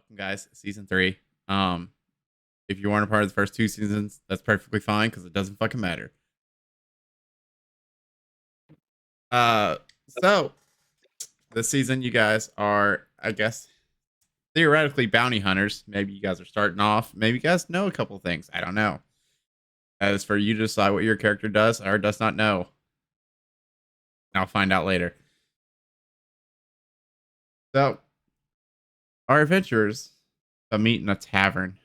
welcome guys, season 3. If you weren't a part of the first 2 seasons, that's perfectly fine because it doesn't fucking matter. So this season you guys are, I guess, theoretically bounty hunters. Maybe you guys are starting off. Maybe you guys know a couple things. I don't know. That is for you to decide what your character does or does not know. I'll find out later. So our adventurers meet in a tavern.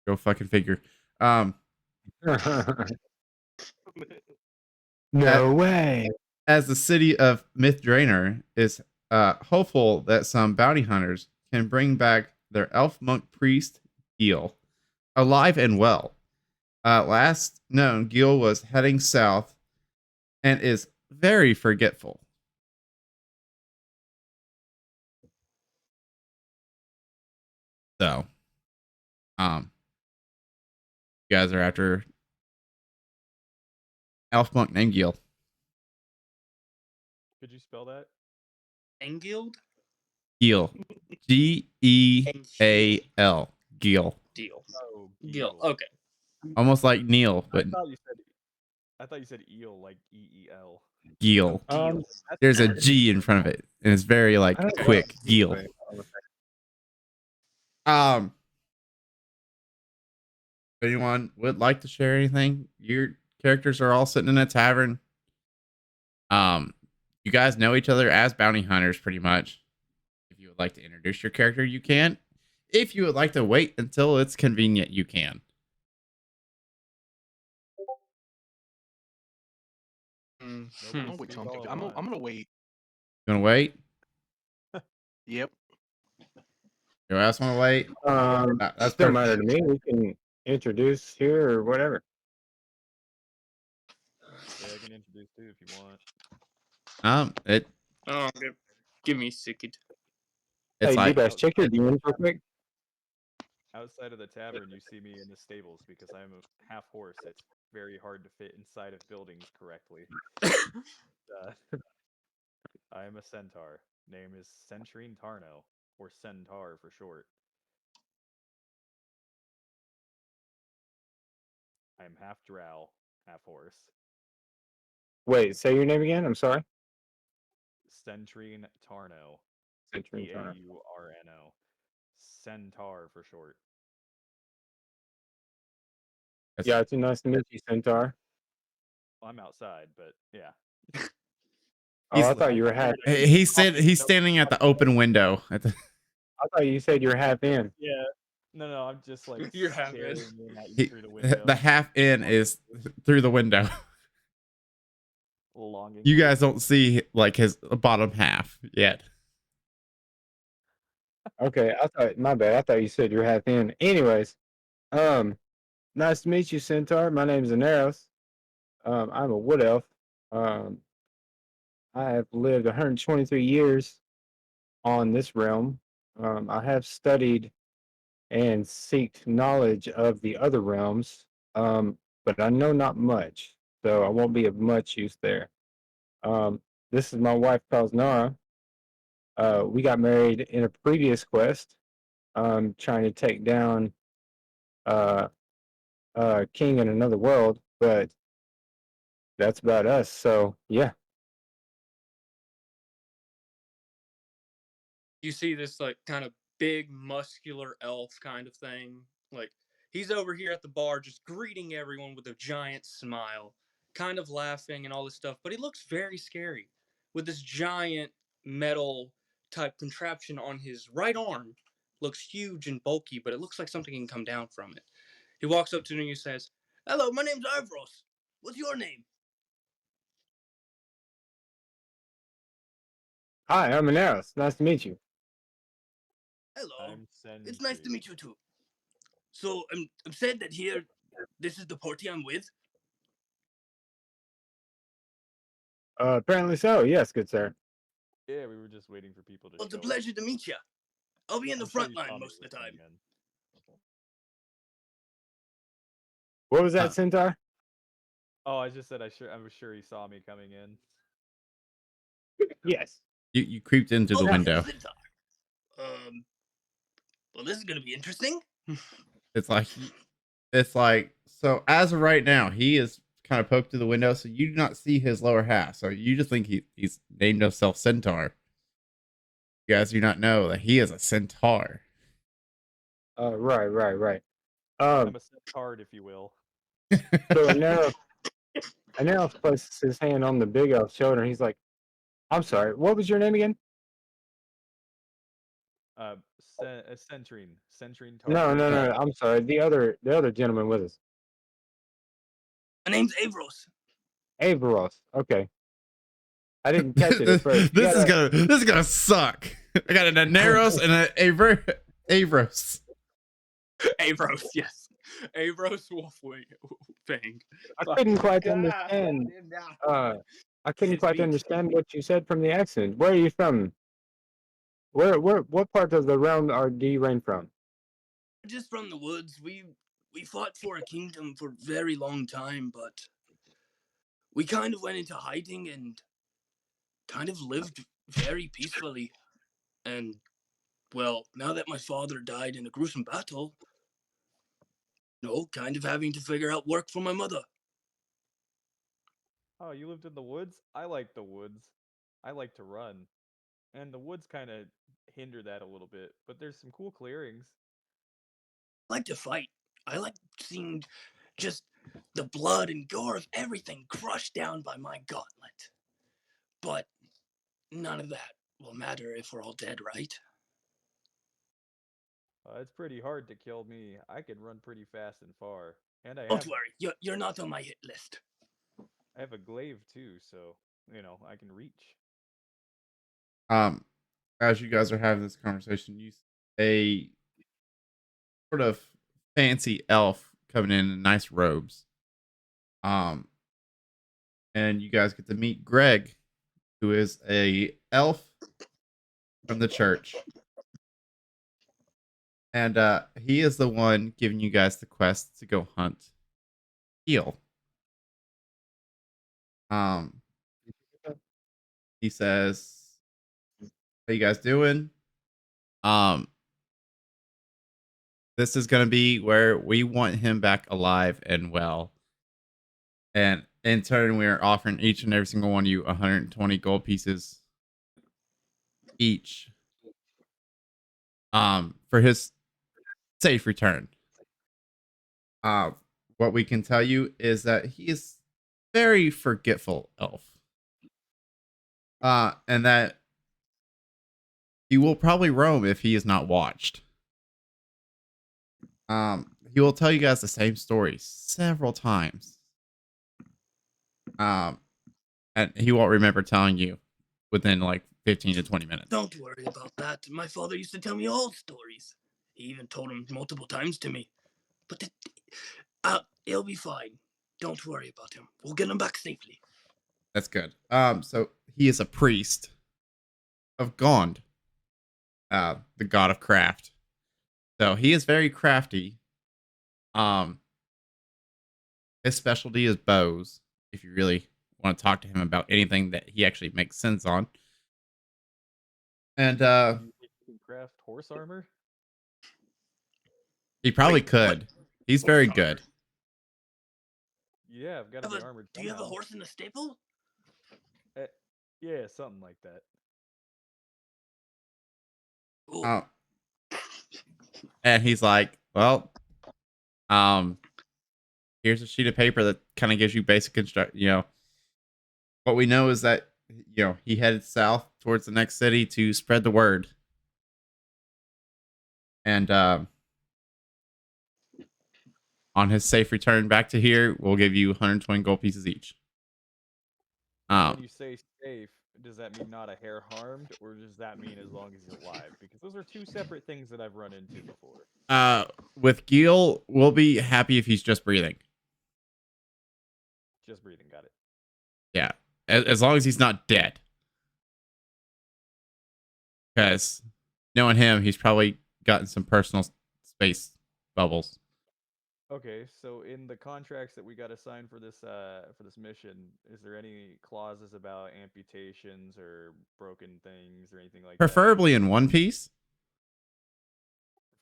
Go fucking figure. Um, No way. as the city of Myth Drainer is hopeful that some bounty hunters can bring back their elf monk priest, Geal, alive and well. Last known, Geal was heading south and is very forgetful. So, you guys are after elf monk named Geal. Could you spell that? Engild? Geal. Geal. Geal. Deal. Oh, Deal. Okay. Almost like Neil, but I thought you said eel, like EEL. Geal. There's a G in front of it, and it's very like quick. Geal. Anyone would like to share anything? Your characters are all sitting in a tavern. You guys know each other as bounty hunters pretty much. If you would like to introduce your character, you can. If you would like to wait until it's convenient, you can. I'm gonna wait. You gonna wait? Yep. You else want to wait? That's That's don't perfect. matter to me. We can introduce here or whatever. Yeah, I can introduce too if you want. It. Oh, give me a second. It's Hey, like D-Bash, check your DMs real quick. Outside of the tavern, you see me in the stables because I'm a half horse. It's very hard to fit inside of buildings correctly. I am a centaur. Name is Centrine Tarno, or Centaur for short. I am half drow, half horse. Wait, say your name again. I'm sorry. Centrine Tarno. Centrine Tarno. T-A-U-R-N-O. Centaur for short. Yeah, it's nice to meet you, Centaur. Well, I'm outside, but yeah. Oh, I thought you were half. he's standing at the open window. I thought you said you're half in. Yeah. No, I'm just like You're half staring in. in at you through the window. The half in is through the window. Longing. You guys don't see like his bottom half yet. Okay, my bad. I thought you said you're half in. Anyways, nice to meet you, Centaur. My name is Aneros. I'm a wood elf. I have lived 123 years on this realm. I have studied and seeked knowledge of the other realms, but I know not much, so I won't be of much use there. This is my wife, Nara. We got married in a previous quest, trying to take down king in another world, but that's about us. So yeah. You see this like kind of big muscular elf kind of thing. Like he's over here at the bar just greeting everyone with a giant smile, kind of laughing and all this stuff, but he looks very scary with this giant metal type contraption on his right arm. Looks huge and bulky, but it looks like something can come down from it. He walks up to me and he says, "Hello, my name's Ivros. What's your name?" Hi, I'm Aneros. Nice to meet you. Hello. It's nice to meet you too. So I'm said that here, this is the party I'm with. Apparently so. Yes, good sir. Yeah, we were just waiting for people to Well, it's a show pleasure to meet you. I'll be in the front line saw me most of the time. listening What was that, Centaur? Oh, I just said I was sure he saw me coming in. Yes. You creeped into the window. Yes, Well, this is gonna be interesting. It's like so as of right now, he is kind of poked through the window, so you do not see his lower half. So you just think he's named himself Centaur. You guys do not know that he is a centaur. Right. I'm a centaur, if you will. So Aneros places his hand on the big elf's shoulder, and he's like, "I'm sorry. What was your name again?" Centrine. Centrine No, Tartar. I'm sorry. The other gentleman with us, My name's Avros. Averos. Okay, I didn't catch it at first. This is gonna suck. I got an Aneros and an Avros. Avros, yes. Avros Wolfwing. I couldn't quite understand. I couldn't quite understand what you said from the accent. Where are you from? What part of the realm do you reign from? Just from the woods. We fought for a kingdom for a very long time, but we kind of went into hiding and kind of lived very peacefully. And, well, now that my father died in a gruesome battle, kind of having to figure out work for my mother. Oh, you lived in the woods? I like the woods. I like to run. And the woods kind of hinder that a little bit, but there's some cool clearings. I like to fight. I like seeing just the blood and gore of everything crushed down by my gauntlet. But none of that will matter if we're all dead, right? It's pretty hard to kill me. I can run pretty fast and far. And Don't worry, you're not on my hit list. I have a glaive too, so, I can reach. As you guys are having this conversation, you see a sort of fancy elf coming in nice robes. And you guys get to meet Greg, who is a elf from the church. And he is the one giving you guys the quest to go hunt Geal. He says, "How you guys doing? This is gonna be where we want him back alive and well. And in turn, we are offering each and every single one of you 120 gold pieces each. For his safe return. What we can tell you is that he is very forgetful elf. And that he will probably roam if he is not watched. He will tell you guys the same story several times. And he won't remember telling you within like 15 to 20 minutes. Don't worry about that. My father used to tell me all stories. He even told them multiple times to me. But he'll be fine. Don't worry about him. We'll get him back safely. That's good. So he is a priest of Gond, the god of craft. So he is very crafty. His specialty is bows. If you really want to talk to him about anything that he actually makes sense on. And You can craft horse armor? he probably Wait, could. what? He's Horse very armor? good. Yeah, I've got to be armored Do you have a somehow. horse in the stable? Yeah, something like that. Ooh. And he's like, well, here's a sheet of paper that kind of gives you basic what we know is that he headed south towards the next city to spread the word. And on his safe return back to here, we'll give you 120 gold pieces each. When you say safe, does that mean not a hair harmed, or does that mean as long as he's alive? Because those are two separate things that I've run into before. With Geal, we'll be happy if he's just breathing. Just breathing, got it. Yeah, as long as he's not dead. Because knowing him, he's probably gotten some personal space bubbles. Okay, so in the contracts that we got to sign for this mission, is there any clauses about amputations or broken things or anything like that? Preferably in One Piece.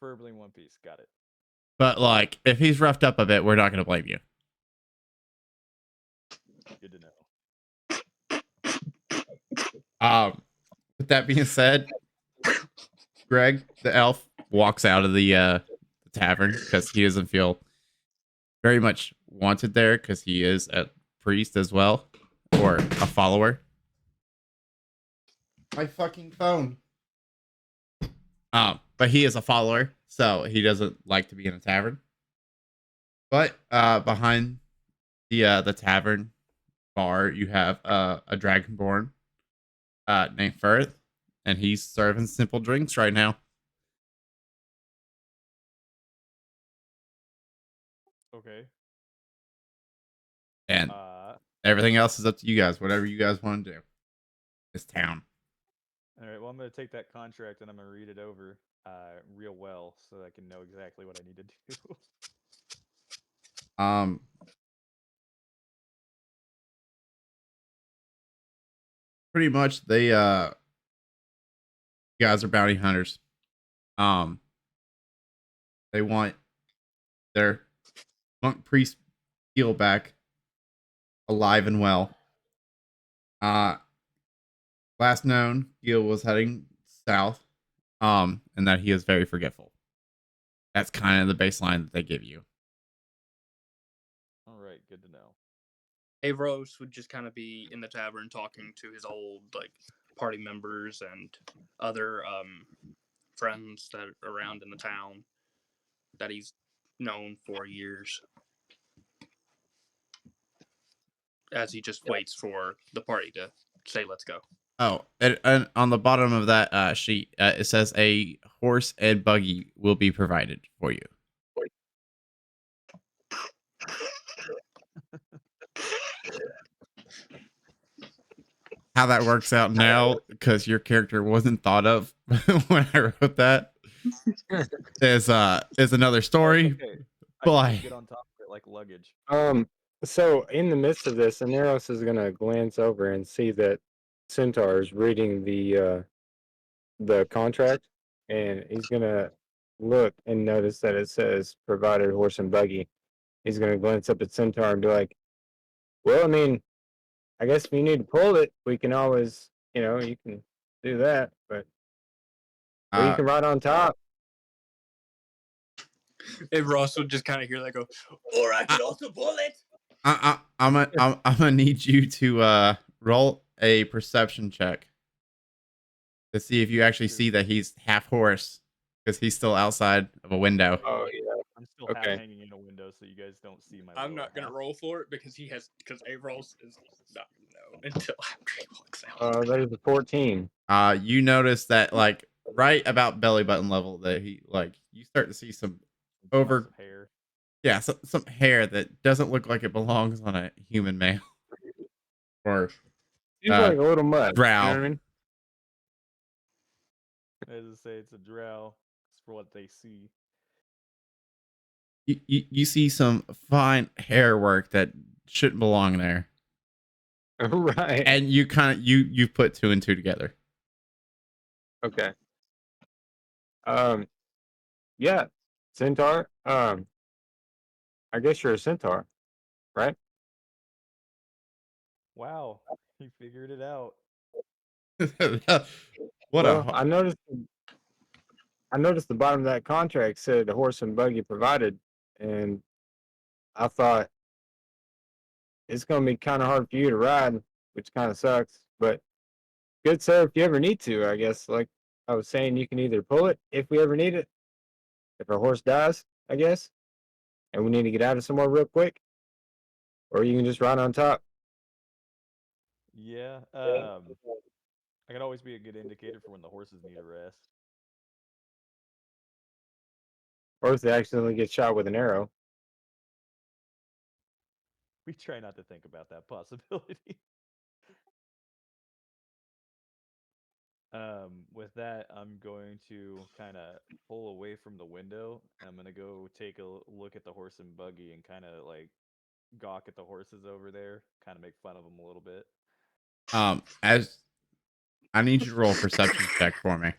Preferably in one piece. Got it. But like, if he's roughed up a bit, we're not going to blame you. Good to know. With that being said, Greg, the elf, walks out of the tavern because he doesn't feel very much wanted there because he is a priest as well, or a follower. My fucking phone. But he is a follower, so he doesn't like to be in a tavern. But behind the tavern bar, you have a dragonborn named Firth, and he's serving simple drinks right now. Okay. And everything else is up to you guys. Whatever you guys want to do. This town. All right. Well, I'm gonna take that contract and I'm gonna read it over real well so I can know exactly what I need to do. Pretty much they guys are bounty hunters. They want their monk priest Geal back alive and well. Last known, Geal was heading south. And that he is very forgetful. That's kind of the baseline that they give you. All right, good to know. Avros would just kind of be in the tavern talking to his old like party members and other friends that are around in the town that he's known for years. As he just waits for the party to say, "Let's go." Oh, and on the bottom of that sheet, it says a horse and buggy will be provided for you. How that works out now, because your character wasn't thought of when I wrote that, is another story. Okay. I But can just get on top of it like luggage. So in the midst of this, Aneros is gonna glance over and see that Centaur is reading the contract, and he's gonna look and notice that it says provided horse and buggy. He's gonna glance up at Centaur and be like, "Well, I mean, I guess if you need to pull it, we can always, you can do that, but or you can ride on top." Avros would just kind of hear that go, "Or I could also pull it." I'm gonna need you to roll a perception check to see if you actually see that he's half horse because he's still outside of a window. Oh yeah. I'm still Okay. half hanging in a window, so you guys don't see my. I'm not gonna roll for it because Avros is not gonna know until after he walks out. There's a 14. You notice that like right about belly button level that he like you start to see some over hair. Yeah, some hair that doesn't look like it belongs on a human male. Or He's like a little mud. drow. You know what I mean? As I say, it's a drow. It's for what they see. You see some fine hair work that shouldn't belong there. Right. And you kind of you put two and two together. Okay. Yeah, Centaur. I guess you're a centaur, right? Wow, he figured it out. I noticed. I noticed the bottom of that contract said the horse and buggy provided, and I thought it's going to be kind of hard for you to ride, which kind of sucks. But good sir, if you ever need to, I guess, like I was saying, you can either pull it if we ever need it, if our horse dies, I guess, and we need to get out of somewhere real quick, or you can just ride on top. Yeah. I can always be a good indicator for when the horses need a rest. Or if they accidentally get shot with an arrow. We try not to think about that possibility. With that, I'm going to kind of pull away from the window. I'm going to go take a look at the horse and buggy and kind of like gawk at the horses over there, kind of make fun of them a little bit. As I need you to roll a perception check for me.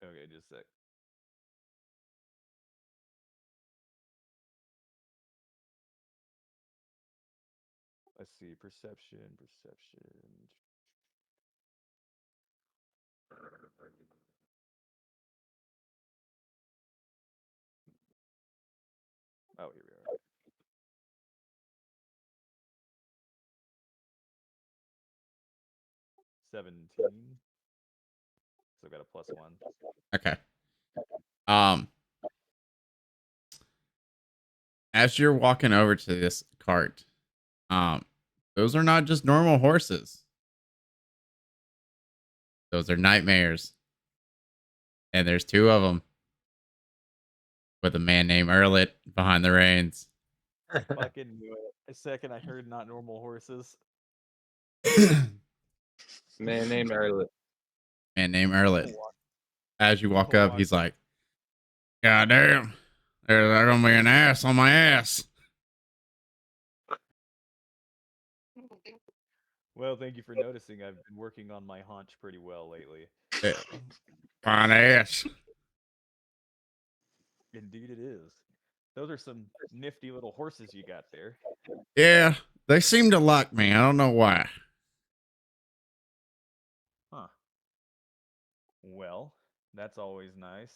Okay, just a sec. Let's see. Perception. Oh, here we are. 17. So got a +1. Okay. As you're walking over to this cart, those are not just normal horses. Those are nightmares. And there's two of them with a man named Erlet behind the reins. Fucking knew it. A second I heard not normal horses. Man named Erlet. Man named Erlet. As you walk I'll up, walk he's like, God damn, there's gonna be an ass on my ass. Well, thank you for noticing. I've been working on my haunch pretty well lately. Fine ass. Indeed it is. Those are some nifty little horses you got there. Yeah, they seem to like me. I don't know why. Huh. Well, that's always nice.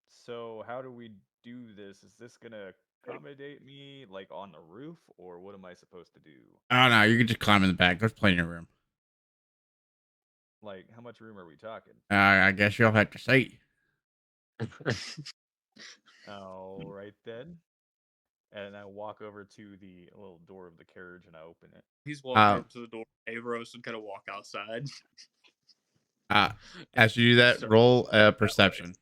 So how do we do this? Is this gonna accommodate me like on the roof, or what am I supposed to do? Oh no, you can just climb in the back. There's plenty of room. Like, how much room are we talking? I guess you'll have to see. All right then. And I walk over to the little door of the carriage and I open it. He's walking up to the door. Averos would kind of walk outside. As you do that, roll a perception.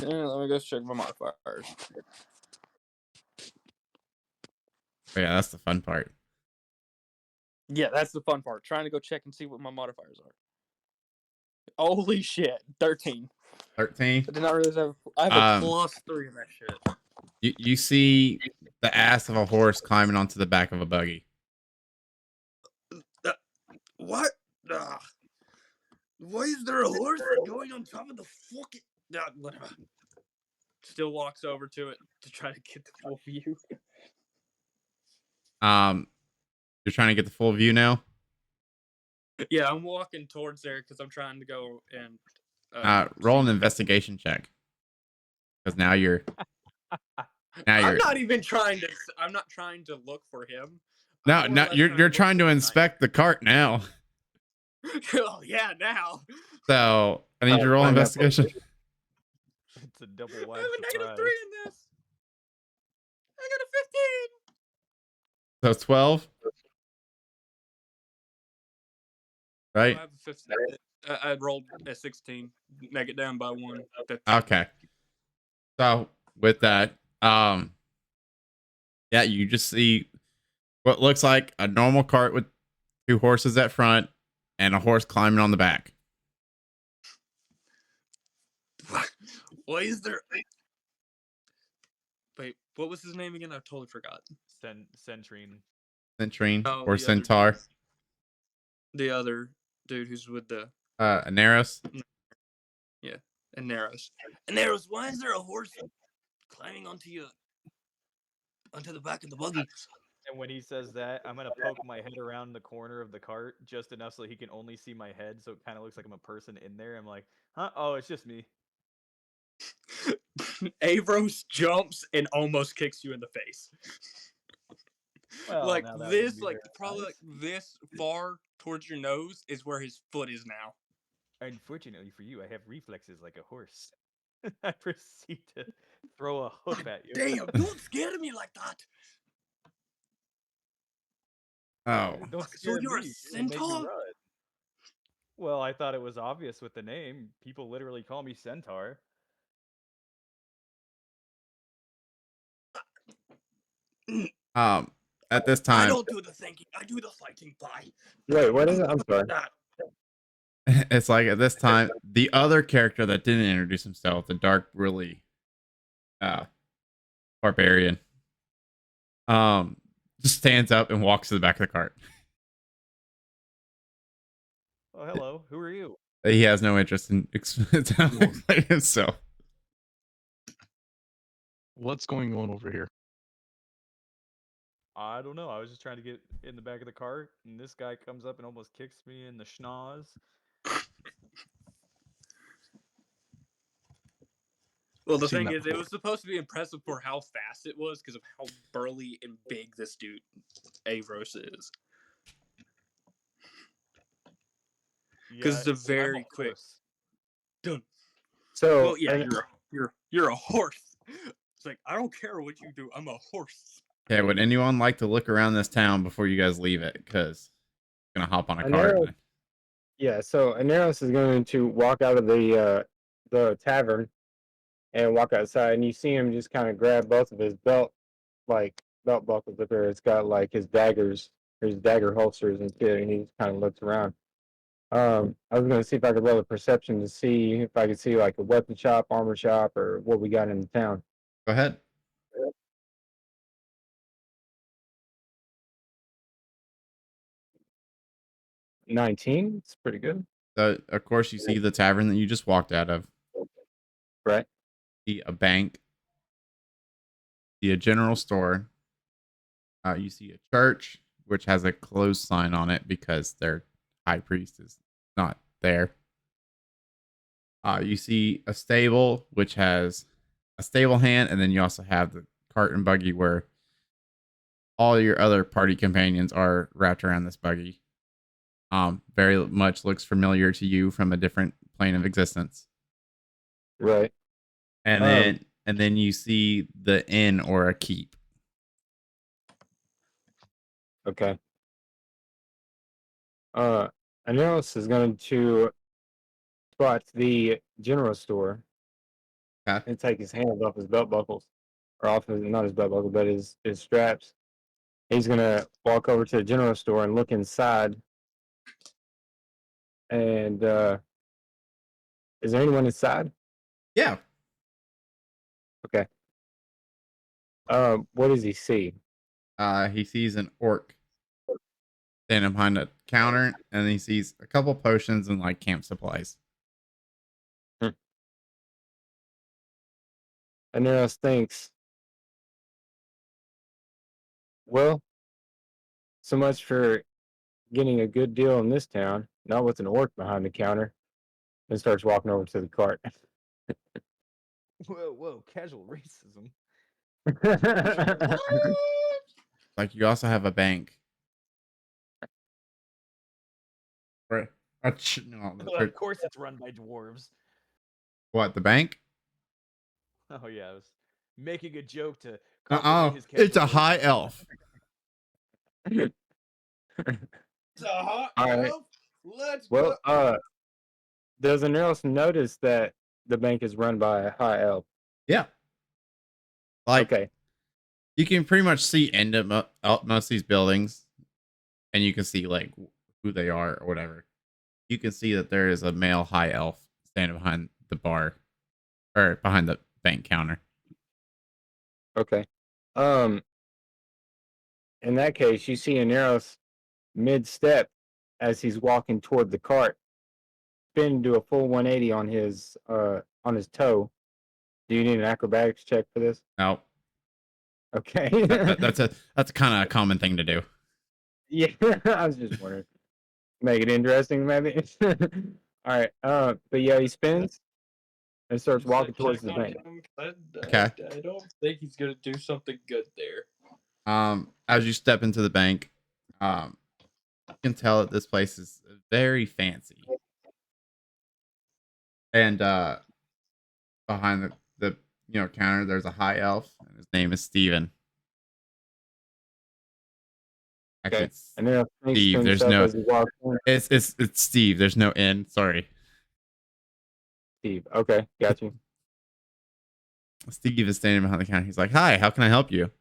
Let me go check my modifiers. Yeah, that's the fun part. Yeah, that's the fun part. Trying to go check and see what my modifiers are. Holy shit, 13. 13. I did not realize I have a +3 in that shit. You see the ass of a horse climbing onto the back of a buggy. What? Why is there a horse going on top of the fucking... whatever. Still walks over to it to try to get the full view. You're trying to get the full view now? Yeah, I'm walking towards there because I'm trying to go and... roll an investigation check. Because now you're... I'm not even trying to... I'm not trying to look for him. No, you're trying to inspect the cart now. Oh, yeah, now. So, I need you to roll investigation. It's a double wide I have a surprise. -3 in this. I got a 15. So 12? Right? I have a 15. I rolled a 16. Make it down by 1. Okay. So, with that, yeah, you just see what looks like a normal cart with 2 horses at front and a horse climbing on the back. Why is there... Wait, what was his name again? I totally forgot. Centrine. Centrine Oh, or the other Centaur. dude. The other dude who's with the... Aneros. Yeah, Aneros. Aneros, why is there a horse climbing onto the back of the buggy? And when he says that, I'm gonna poke my head around the corner of the cart just enough so he can only see my head, so it kind of looks like I'm a person in there. I'm like, huh? Oh, it's just me. Avros jumps and almost kicks you in the face. Well, like now that would this, be like very probably nice. like this far towards your nose is where his foot is now. Unfortunately for you, I have reflexes like a horse. I proceed to throw a hoof at you. Damn, don't scare me like that. Oh. Don't So scare you're a me, it'll make you centaur? run. Well, I thought it was obvious with the name. People literally call me Centaur. At this I time, don't do the thinking. I do the fighting. Bye. Wait, what is it? I'm sorry. it's like at this time, the other character that didn't introduce himself, the dark really barbarian, just stands up and walks to the back of the cart. Oh, hello. Who are you? He has no interest in explaining himself. What's going on over here? I don't know. I was just trying to get in the back of the cart, and this guy comes up and almost kicks me in the schnoz. Well, the Seen thing that is, it before. was supposed to be impressive for how fast it was because of how burly and big this dude, Avros, is. Because it's a very quick. Done. So, Well, yeah, you're a horse. It's like, I don't care what you do. I'm a horse. Okay, would anyone like to look around this town before you guys leave it? Because I'm gonna hop on a cart. Aneros, yeah. So Aneros is going to walk out of the tavern and walk outside, and you see him just kind of grab both of his belt buckles up there. It's got like his daggers, his dagger holsters and shit, and he just kind of looks around. I was gonna see if I could roll a perception to see if I could see like a weapon shop, armor shop, or what we got in the town. Go ahead. 19. It's pretty good, So, of course, you see the tavern that you just walked out of. right? See a bank. See a general store. You see a church, which has a closed sign on it because their high priest is not there. You see a stable, which has a stable hand, and then you also have the cart and buggy where all your other party companions are wrapped around this buggy. Very much looks familiar to you from a different plane of existence. Right. And then you see the inn or a keep. Okay. Aneros is going to spot the general store Okay. and take his hands off his belt buckles, or off his, not his belt buckle, but his straps. He's gonna walk over to the general store and look inside. And is there anyone inside? Yeah. Okay. What does he see? He sees an orc standing behind a counter, and he sees a couple potions and like camp supplies. Aneros thinks, well, so much for getting a good deal in this town, not with an orc behind the counter, and starts walking over to the cart. Whoa, casual racism. Like you also have a bank. Right. No, Of course, it's run by dwarves. what, the bank? Oh yeah, I was making a joke to compliment his It's a casual high racism. elf. It's a hot All right. elf. Let's Well, go. does Aneros notice that the bank is run by a high elf? Yeah. Like Okay. you can pretty much see into most of these buildings, and you can see like who they are or whatever. You can see that there is a male high elf standing behind the bar or behind the bank counter. Okay. In that case, you see Aneros mid-step as he's walking toward the cart, spin do a full 180 on his toe. Do you need an acrobatics check for this? No, Okay. that's kind of a common thing to do. Yeah, I was just wondering. Make it interesting, maybe. All right. But yeah, he spins and starts walking towards the bank. Okay. I don't think he's gonna do something good there. As you step into the bank, you can tell that this place is very fancy. And behind the counter, there's a high elf, and his name is Steven. Actually, Okay. it's And then thinks to Steve. There's himself no. as he walks in. It's Steve. There's no N. Sorry. Steve. Okay, got you. Steve is standing behind the counter. He's like, "Hi, how can I help you?"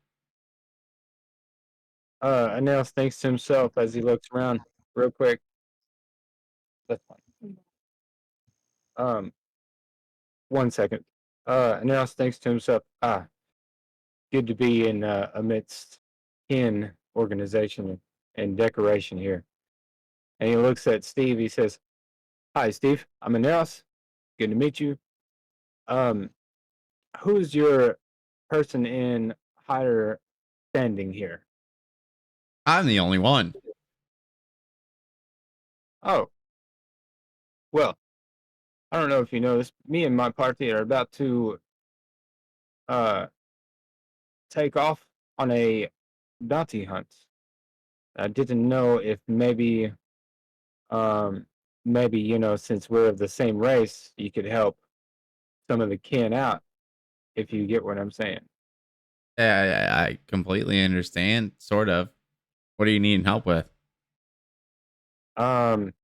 Aneros thinks to himself as he looks around real quick. That's fine. 1 second. Aneros thinks to himself, good to be in amidst kin organization and decoration here. And he looks at Steve. He says, Hi, Steve. I'm Aneros. Good to meet you. Um, who's your person in higher standing here? I'm the only one. Oh, well, I don't know if you noticed. Me and my party are about to uh take off on a bounty hunt. I didn't know if maybe since we're of the same race, you could help some of the kin out if you get what I'm saying. I completely understand, sort of. What are you needing help with? Um,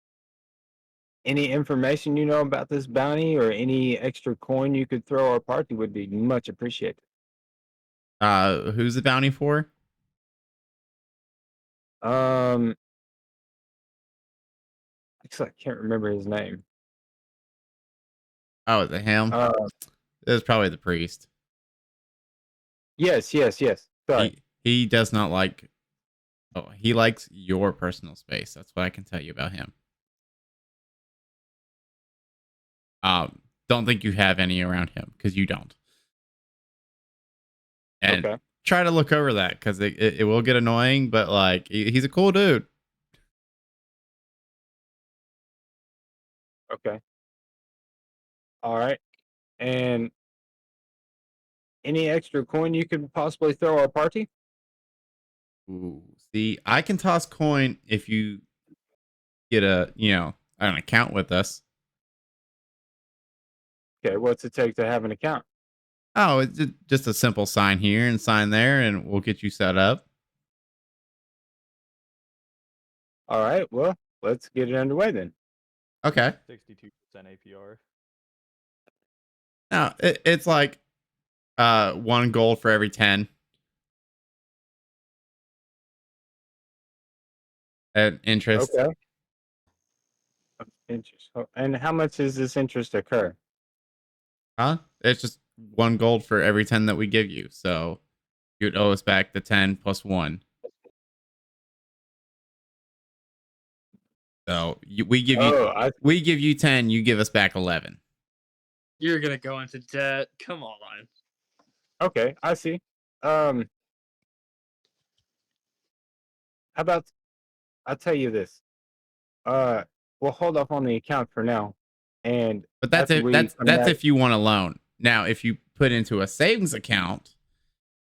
any information you know about this bounty or any extra coin you could throw our party would be much appreciated. Who's the bounty for? Um, actually, I can't remember his name. Oh, is it him? Uh, It was probably the priest. yes, yes, yes. Sorry. He does not like. Oh, he likes your personal space. That's what I can tell you about him. Don't think you have any around him because you don't. And Okay. try to look over that because it will get annoying. But like, he's a cool dude. Okay. All right. And any extra coin you could possibly throw our party? Ooh, see, I can toss coin if you get an account with us. Okay. What's it take to have an account? Oh, it's just a simple sign here and sign there, and we'll get you set up. All right. Well, let's get it underway then. Okay. 62% APR. Now it's like 1 gold for every 10 at interest. Okay. Interest. And how much does this interest occur? Huh? It's just 1 gold for every 10 that we give you. So you'd owe us back the 10 plus 1. So Oh, I we give you 10, you give us back 11. You're gonna go into debt. Come on. okay. I see. Um, how about I'll tell you this. Uh, we'll hold off on the account for now, and But that's after if we come that's back, if you want a loan. Now, if you put into a savings account,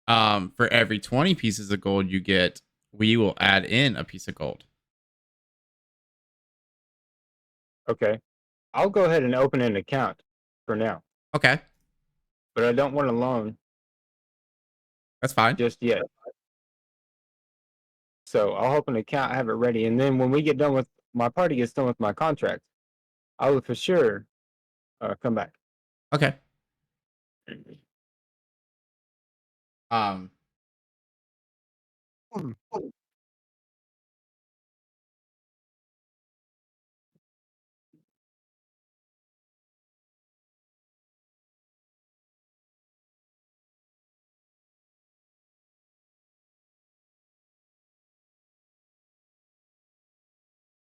for every 20 pieces of gold you get, we will add in a piece of gold. okay, I'll go ahead and open an account for now, Okay, but I don't want a loan that's fine. just yet. So I'll open an account, have it ready, and then when we get done with my party gets done with my contract, I will for sure come back. Okay. Um, Hmm.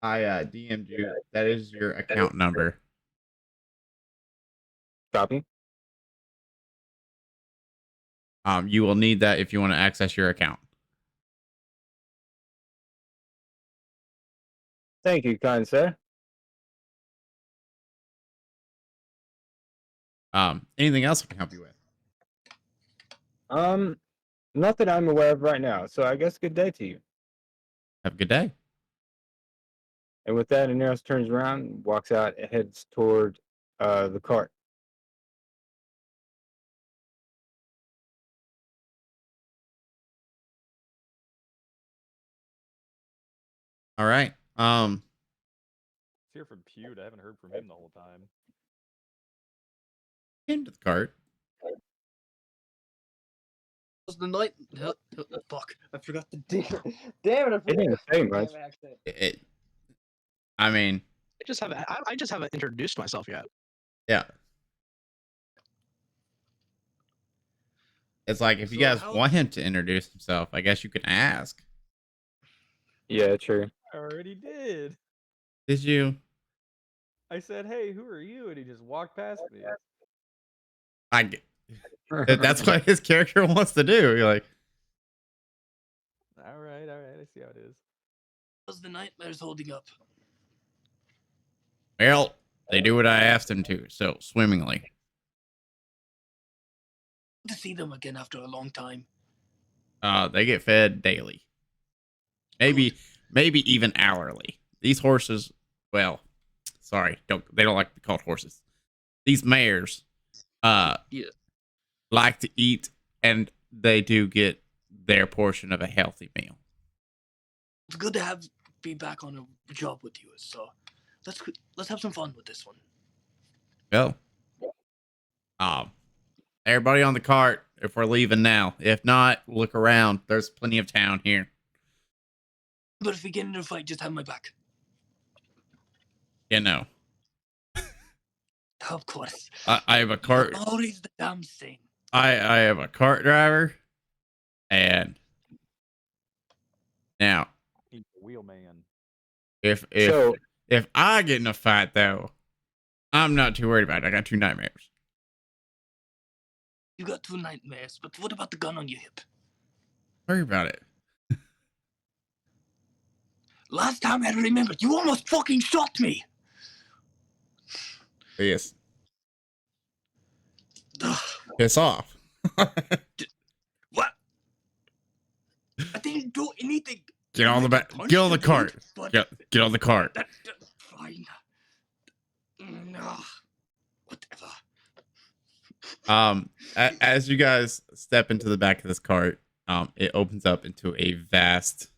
I DM'd you. That is your account number. Copy. You will need that if you want to access your account. Thank you, kind sir. Anything else I can help you with? Um, not that I'm aware of right now. So I guess good day to you. Have a good day. And with that, Aneros turns around, walks out, and heads toward the cart. All right. Let's hear from Pewd. I haven't heard from him the whole time. Came to the cart. Was the night? Fuck! I forgot the damn. Damn it! I It didn't forgot say the much. damn accent. I mean, I just haven't introduced myself yet. yeah. It's like if you So guys how- want him to introduce himself, I guess you can ask. Yeah, true. I already did. Did you? I said, "Hey, who are you?" And he just walked past me. I get, that's what his character wants to do. You're like, All right, I see how it is. How's the nightmares holding up? well, they do what I asked them to, so swimmingly. To see them again after a long time. They get fed daily. Maybe even hourly. These horses, well, sorry, they don't like to be called horses. These mares, Yeah. like to eat, and they do get their portion of a healthy meal. It's good to be back on a job with you. So let's have some fun with this one. Well, everybody on the cart. If we're leaving now, if not, look around. There's plenty of town here. But if we get into a fight, just have my back. You know, Of course. I have a cart. You're always the damn same. I have a cart driver, and now He's a wheelman. if So if I get in a fight though, I'm not too worried about it. I got 2 nightmares. You got 2 nightmares, but what about the gun on your hip? Worry about it. Last time I remember, you almost fucking shot me. Yes. Ugh, Piss off. what? I didn't do anything. Get on the back. Punch Get on the dude, cart. but Get on the cart. that's fine. No, whatever. As you guys step into the back of this cart, it opens up into a vast,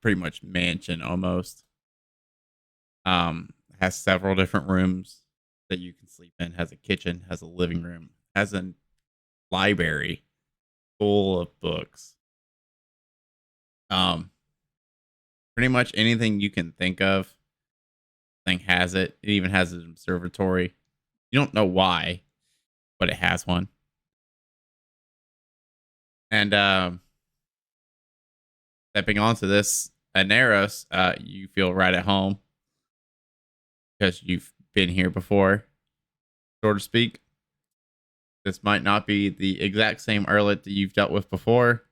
pretty much mansion almost. Has several different rooms that you can sleep in. Has a kitchen. Has a living room. Has a library full of books. Pretty much anything you can think of. Thing has it. It even has an observatory. You don't know why, but it has one. And stepping onto this Aneros, you feel right at home because you've been here before, so to speak. This might not be the exact same Earlet that you've dealt with before,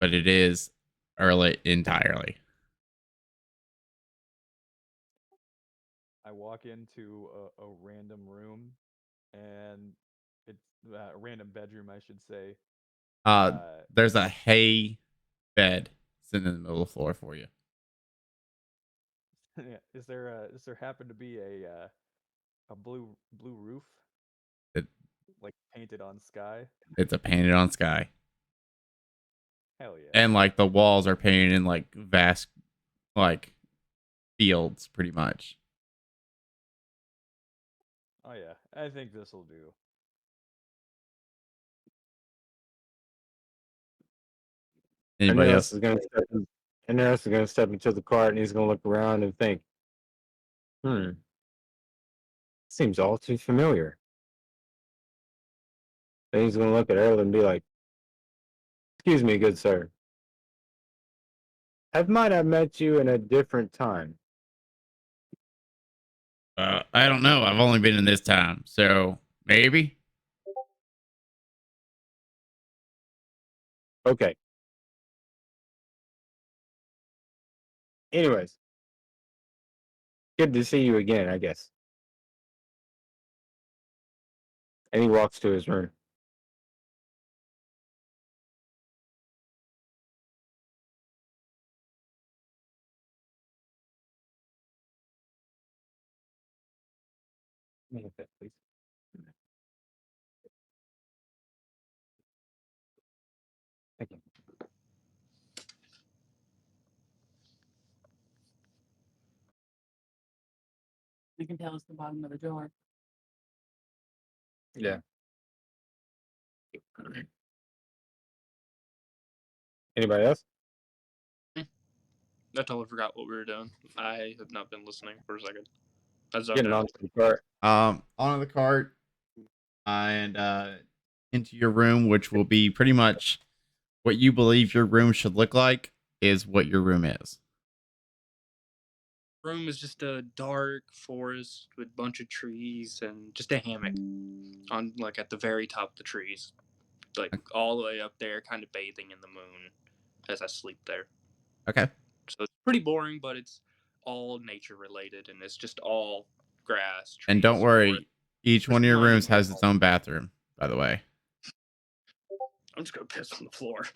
but it is Earlet entirely. I walk into a random room, and it's a random bedroom, I should say. There's a hay bed sitting in the middle of the floor for you. Does there happen to be a blue roof, It, like painted on sky? it's a painted on sky. Hell yeah. And like the walls are painted in like vast like fields pretty much. Oh yeah, I think this will do. Anybody else? Aneros is gonna step into the cart and he's gonna look around and think, seems all too familiar. Then he's gonna look at Errol and be like, excuse me, good sir. I might have met you in a different time. I don't know. I've only been in this time, so maybe. Okay. Anyways, good to see you again, I guess. And he walks to his room. Make that, please. Thank you. You can tell it's the bottom of the jar. Yeah. Anybody else? I totally forgot what we were doing. I have not been listening for a second. I zoned Getting out. onto the cart. Onto the cart and into your room, which will be pretty much what you believe your room should look like, is what your room is. Room is just a dark forest with a bunch of trees and just a hammock on like at the very top of the trees, like all the way up there, kind of bathing in the moon as I sleep there. Okay. So it's pretty boring, but it's all nature related and it's just all grass. Trees, And don't worry, forest. each There's one of your one rooms in has here. its own bathroom, by the way. I'm just gonna piss on the floor.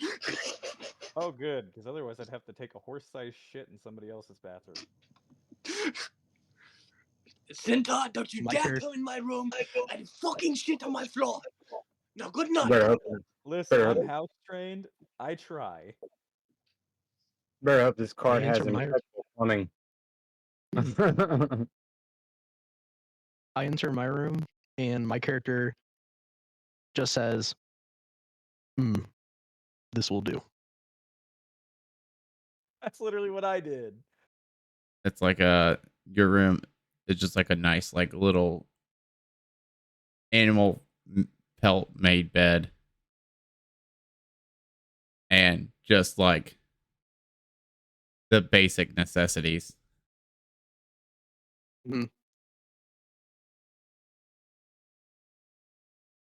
Oh, good, because otherwise I'd have to take a horse-sized shit in somebody else's bathroom. Centaur, don't you My dare character- come in my room and fucking shit on my floor. Now, good night. Better hope, Listen, Better I'm hope- house trained. I try. better hope this card answer has my- impeccable plumbing. I enter my room, and my character just says, this will do. That's literally what I did. It's like your room is just like a nice like little animal pelt made bed, and just like the basic necessities. Mhm.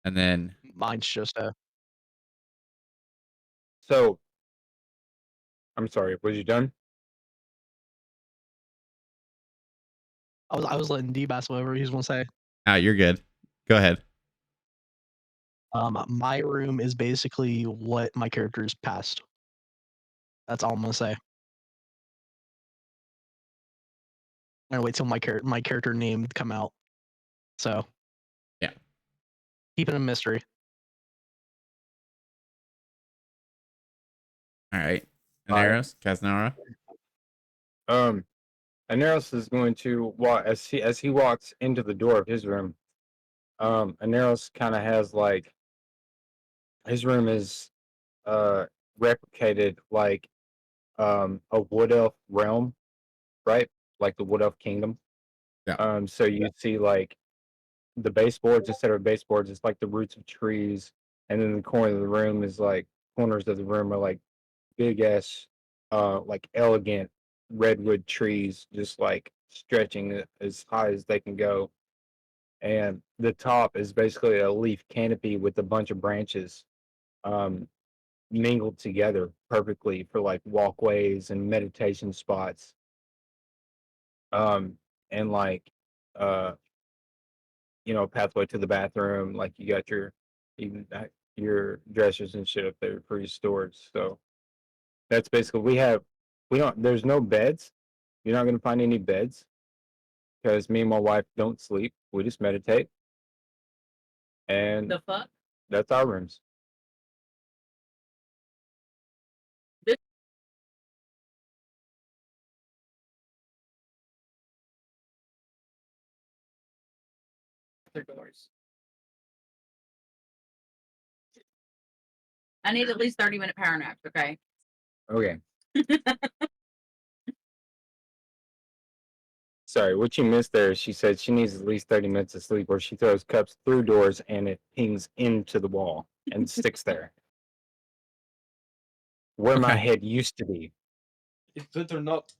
And then Mine's just a. So, I'm sorry. Was you done? I was letting D-Bass whatever he's gonna say. you're good. Go ahead. My room is basically what my character's past. That's all I'm gonna say. I'm gonna wait till my character name come out. So Yeah. Keep it a mystery. All right. All right. Aneros, Kaznara. Aneros is going to walk as he walks into the door of his room. Aneros kind of has like his room is replicated like a wood elf realm, right? Like the wood elf kingdom. Yeah. So you see like the baseboards instead of baseboards, it's like the roots of trees, and then the corner of the room is like corners of the room are like big ass, like elegant redwood trees, just like stretching as high as they can go. And the top is basically a leaf canopy with a bunch of branches, um, mingled together perfectly for like walkways and meditation spots. And like, uh, pathway to the bathroom. Like you got even your dressers and shit up there for your storage. So that's basically we don't. There's no beds. You're not gonna find any beds because me and my wife don't sleep. We just meditate, and The fuck? that's our rooms. Their doors. I need at least 30-minute power naps, okay? Okay. Sorry, what you missed there, she said she needs at least 30 minutes of sleep, or she throws cups through doors and it pings into the wall and sticks there. Where my Okay. head used to be. It's better not.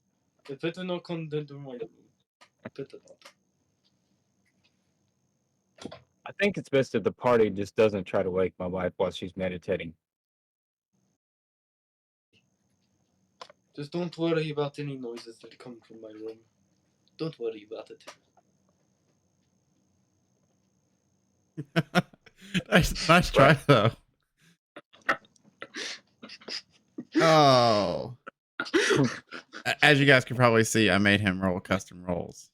It's better not come into my room. Better not. I think it's best if the party just doesn't try to wake my wife while she's meditating. Just don't worry about any noises that come from my room. Don't worry about it. nice try though. Oh. As you guys can probably see, I made him roll custom rolls.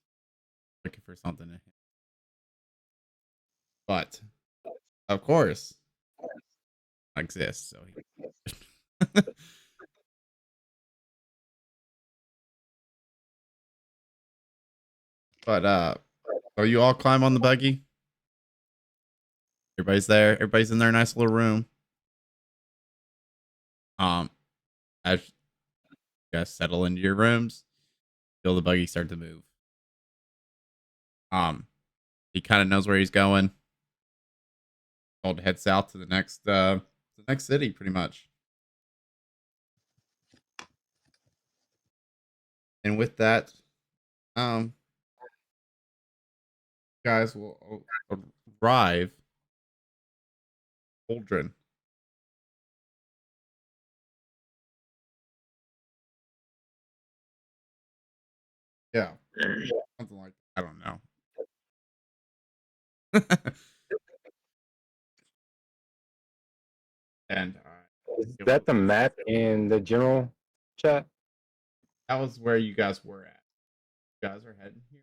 Looking for something in him. But of course exists, so he But so you all climb on the buggy. Everybody's there. Everybody's in their nice little room. As you guys settle into your rooms, feel the buggy start to move. He kind of knows where he's going. Told to head south to the next city, pretty much. And with that, Um, guys will arrive. Aldrin. Yeah, something like I don't know. And Is it that was, the map in the general chat? that was where you guys were at. You guys are heading here.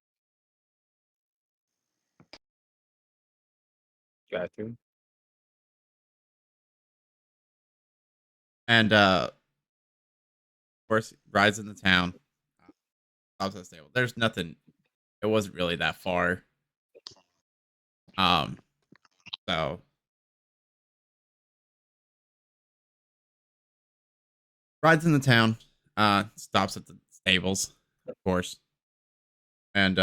Got you. And of course, rides in the town. Stops at the stable. There's nothing. It wasn't really that far. Um, so rides in the town. Stops at the stables, of course, and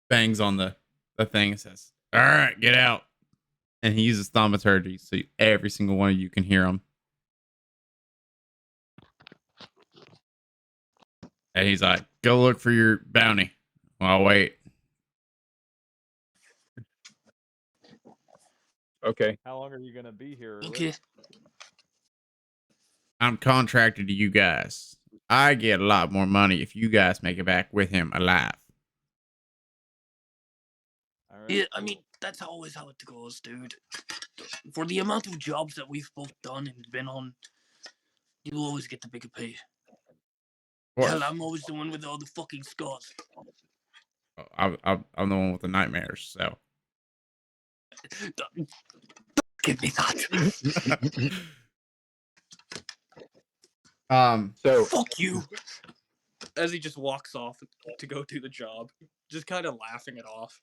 bangs on the thing and says, "All right, get out." And he uses thaumaturgy, so every single one of you can hear him. And he's like, "Go look for your bounty." Well, I'll wait. Okay. How long are you gonna be here? Rick? Okay. I'm contracted to you guys. I get a lot more money if you guys make it back with him alive. All right, Yeah, I cool. mean, that's always how it goes, dude. For the amount of jobs that we've both done and been on, you always get the bigger pay. Of course. Hell, I'm always the one with all the fucking scars. I'm the one with the nightmares, so. Don't give me that. So Fuck you. As he just walks off to go do the job, just kind of laughing it off.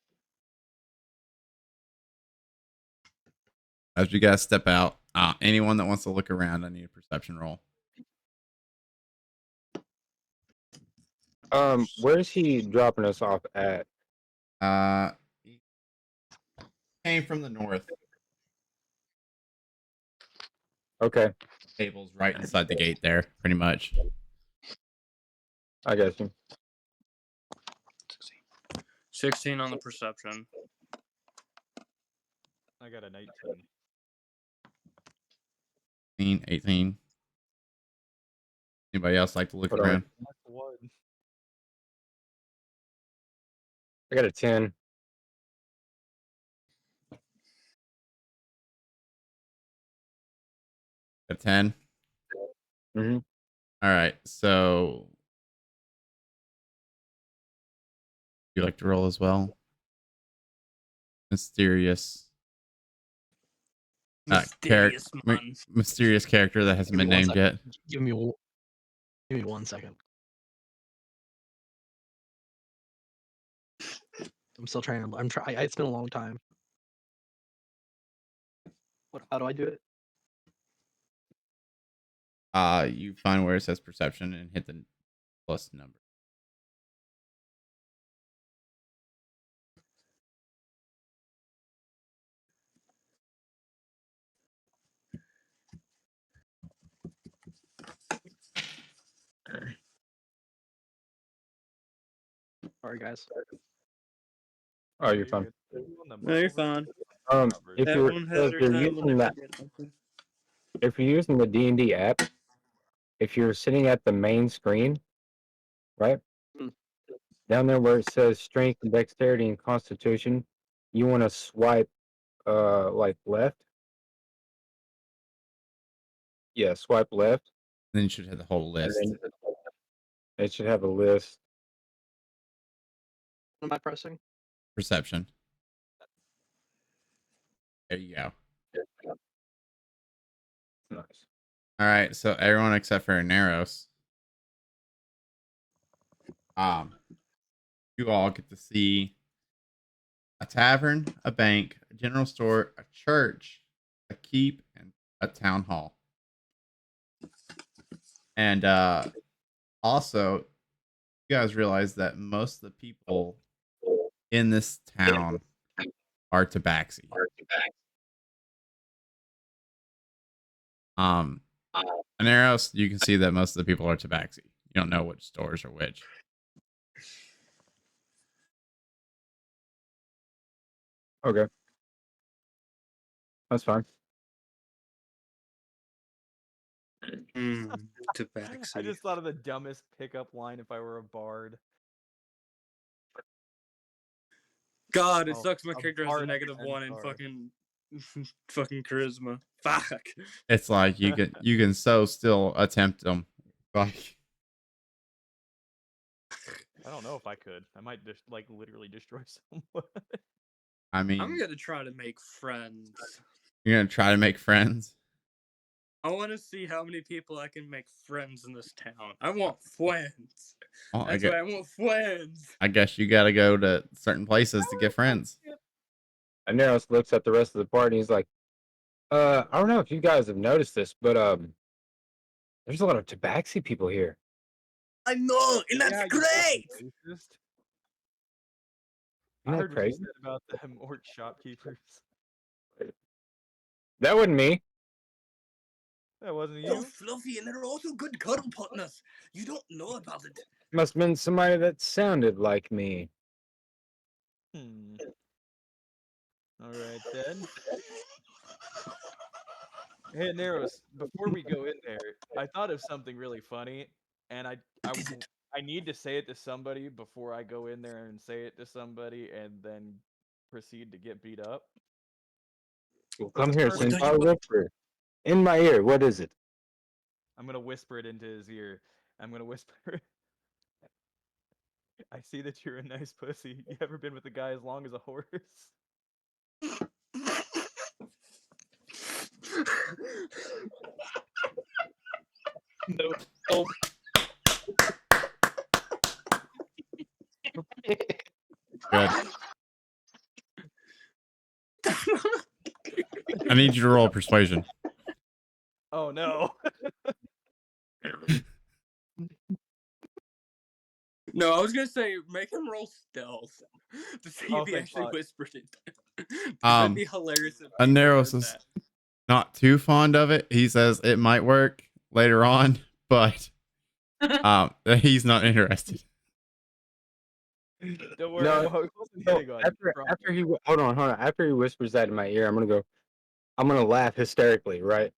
As you guys step out, anyone that wants to look around, I need a perception roll. where's he dropping us off at? He came from the north. Okay, Table's right inside the gate there, pretty much. I got you. 16 on the perception. I got a 19. 18. Anybody else like to look Hold on. around? That's one. I got a 10. A 10. Mm-hmm. All right. So you like to roll as well? Mysterious. Mysterious man. Mysterious character that hasn't Give me been one named yet. second. Give me 1 second. I'm still trying to. I'm trying. It's been a long time. What? How do I do it? You find where it says perception and hit the plus number. Sorry, guys. Oh, you're Yeah, fine. good. Are you on the No, you're muscle fine. version? If you're Everyone has if their you're time when using they that, forget something. if you're using the D&D app, if you're sitting at the main screen, right? Mm. Down there where it says strength and dexterity and constitution, you want to swipe like left. Yeah, swipe left, Then you should hit the whole and list. then it should have a list. What am I pressing? Perception. There you go. Nice. All right. So everyone except for Neros. You all get to see a tavern, a bank, a general store, a church, a keep, and a town hall. And also, you guys realize that most of the people in this town are tabaxi. Aneros, you can see that most of the people are tabaxi. You don't know which stores are which. Okay. That's fine. I Tabaxi. just thought of the dumbest pickup line if I were a bard. God, it Oh, sucks my a character has a bard -1 in centaur. fucking charisma. Fuck. It's like you can so still attempt them. Like I don't know if I could. I might just like literally destroy someone. I I'm mean, gonna try to make friends. you're gonna try to make friends. I want to see how many people I can make friends in this town. I want friends. Well, That's why I want friends. I guess you got to go to certain places to get friends. And Neros looks at the rest of the party. He's like, I don't know if you guys have noticed this, but there's a lot of Tabaxi people here. I know, and that's Yeah, you great. fucking racist. Isn't I that heard what you crazy? said about them orc shopkeepers. That wasn't me. That wasn't So you. fluffy, and they're also good cuddle partners. You don't know about it. Must have been somebody that sounded like me. Hmm. All right then. Hey, Neros, before we go in there, I thought of something really funny, and What is it? I need to say it to somebody before I go in there and say it to somebody, and then proceed to get beat up. Well, come here, What are Centaur. you- Whisper in my ear. What is it? I'm gonna whisper it into his ear. I'm gonna whisper. I see that you're a nice pussy. You ever been with a guy as long as a horse? No. Oh, Good. I need you to roll persuasion. Oh no. No, I was gonna say make him roll stealth to see Oh, if he thank actually fuck. whispered it. 'Cause that'd be hilarious if people Aneros heard is that. not too fond of it. He says it might work later on, but he's not interested. Don't worry. No, I wasn't So hitting on you, I promise. after he hold on. After he whispers that in my ear, I'm gonna laugh hysterically, right?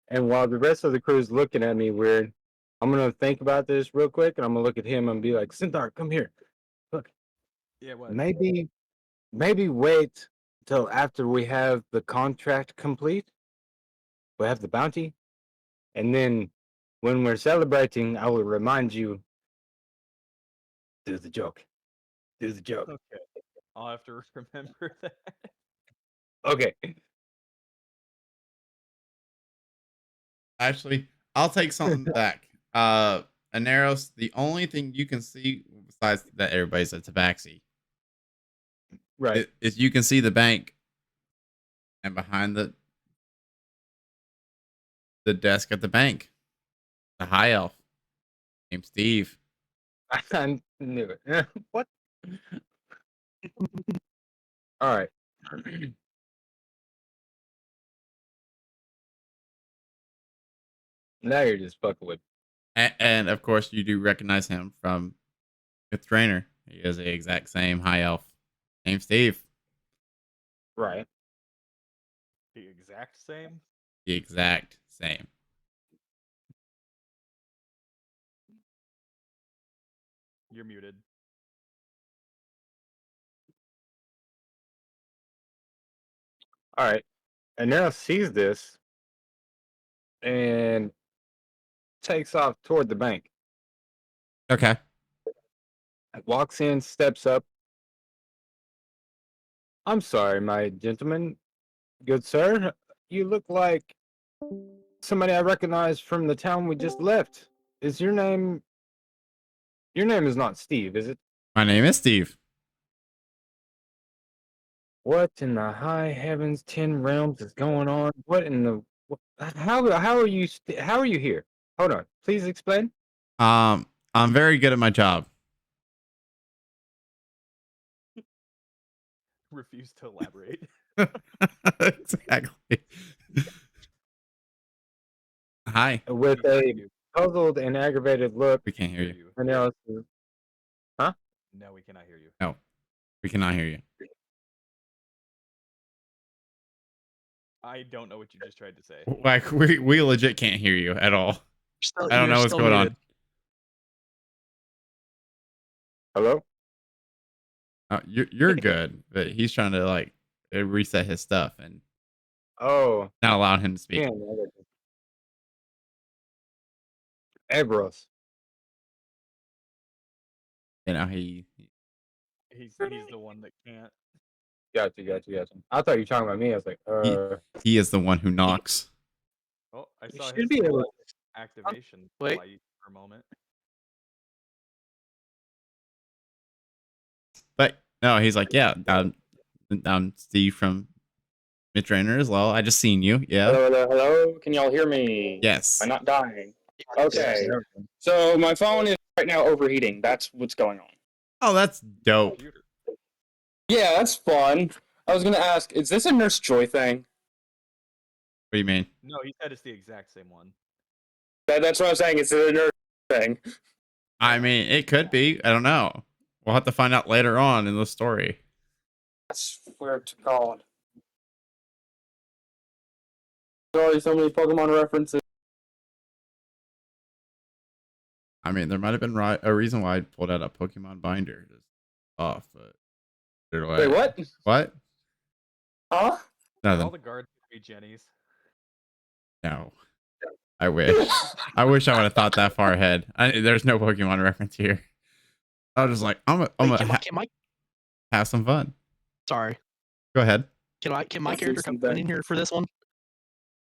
And while the rest of the crew is looking at me weird, I'm gonna think about this real quick, and I'm gonna look at him and be like, Centaur, come here. Look, Yeah, what? maybe wait till after we have the contract complete. We have the bounty, and then when we're celebrating, I will remind you. Do the joke. Do the joke. Okay. I'll have to remember that. Okay. Actually, I'll take something back. Aneros, the only thing you can see besides that everybody's a tabaxi Right. is you can see the bank, and behind the desk at the bank, the high elf named Steve. I knew it. What? All right. Now you're just fucking with. And of course, you do recognize him from Fifth Trainer. He is the exact same high elf named Steve. Right. The exact same? The exact same. You're muted. All right. And now sees this and takes off toward the bank. Okay. Walks in, steps up. I'm sorry, my gentleman. Good sir. You look like somebody I recognize from the town we just left. Is your name. Your name is not Steve, is it? My name is Steve. What in the high heavens, 10 realms is going on? What in the. How are you. How are you here? Hold on. Please explain. I'm very good at my job. Refuse to elaborate. Exactly. Hi. With a puzzled and aggravated look. We can't hear you. And now it's, huh? No, we cannot hear you. No, we cannot hear you. I don't know what you just tried to say. Like we legit can't hear you at all. I don't know what's going on. Hello? You're good, but he's trying to like reset his stuff and Oh, not allowing him to speak. yeah. Ebros. You know, He's the one that can't. Gotcha. I thought you were talking about me. I was like, he is the one who knocks. Oh, I You saw should his be able activation Wait. light for a moment. But no, he's like, yeah, I'm Steve from Mid Trainer as well. I just seen you. Yeah. Hello. Can y'all hear me? Yes. I'm not dying. Okay. So my phone is right now overheating. That's what's going on. Oh, that's dope. Computer. Yeah, that's fun. I was gonna ask, is this a Nurse Joy thing? What do you mean? No, he said it's the exact same one. That's what I'm saying. It's a Nurse thing. I mean, it could be. I don't know. We'll have to find out later on in the story. I swear to God. Sorry, so many Pokemon references. I mean, there might have been a reason why I pulled out a Pokemon binder just off, but Wait, what? What? Huh? Nothing. All the guards be Jennies. No. I wish. I wish I would have thought that far ahead. There's no Pokemon reference here. I was just like, I'm gonna have some fun. Sorry. Go ahead. Can my Let's do character come something. in here for this one?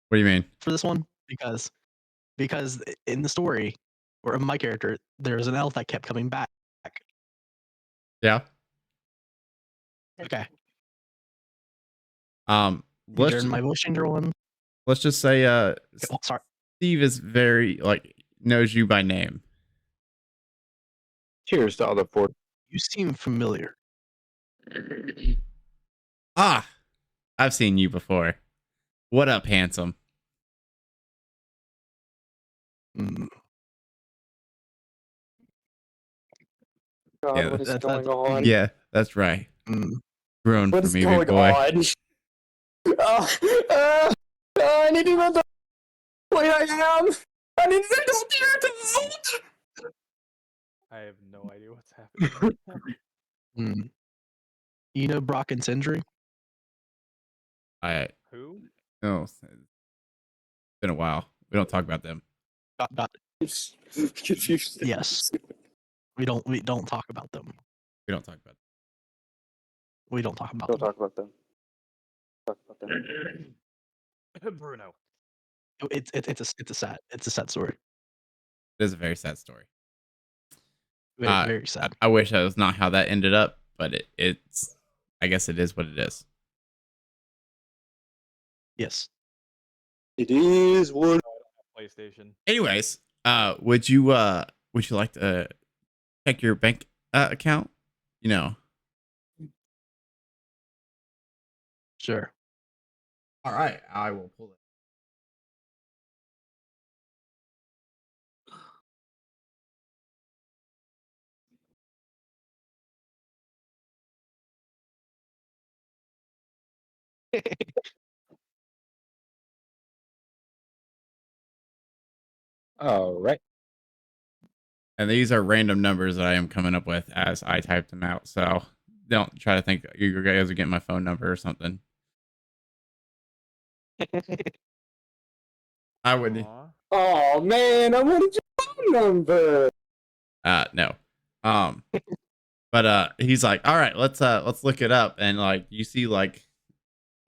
What do you mean? For this one? Because in the story, or of my character, there's an elf that kept coming back. Yeah. Okay. Let's During my voice changer one. let's just say Oh, sorry. Steve is very knows you by name. cheers to all the four. You seem familiar. Ah, I've seen you before. What up, handsome? Mm. God, Yeah, what is that's- going on? Yeah, that's right. Mm. Grown What for is me, going big boy. on? I need to know the point I am. I need to know. I have no idea what's happening. Mm. You know Brock and Sindri? Who? No, it's been a while. We don't talk about them. Confused. Yes. We don't talk about them. We don't talk about them. We don't talk about Don't them. talk about them. Talk about them. Bruno. It's a sad story. It is a very sad story. Very sad. I wish that was not how that ended up, but it's. I guess it is what it is. Yes. It is what. PlayStation. Anyways, would you like to check your bank account? You know. Sure. All right, I will pull it. All right. And these are random numbers that I am coming up with as I type them out. So don't try to think you guys are getting my phone number or something. I would. Aw. Oh man, I wanted your phone number. No. But he's like, all right, let's look it up, and like you see like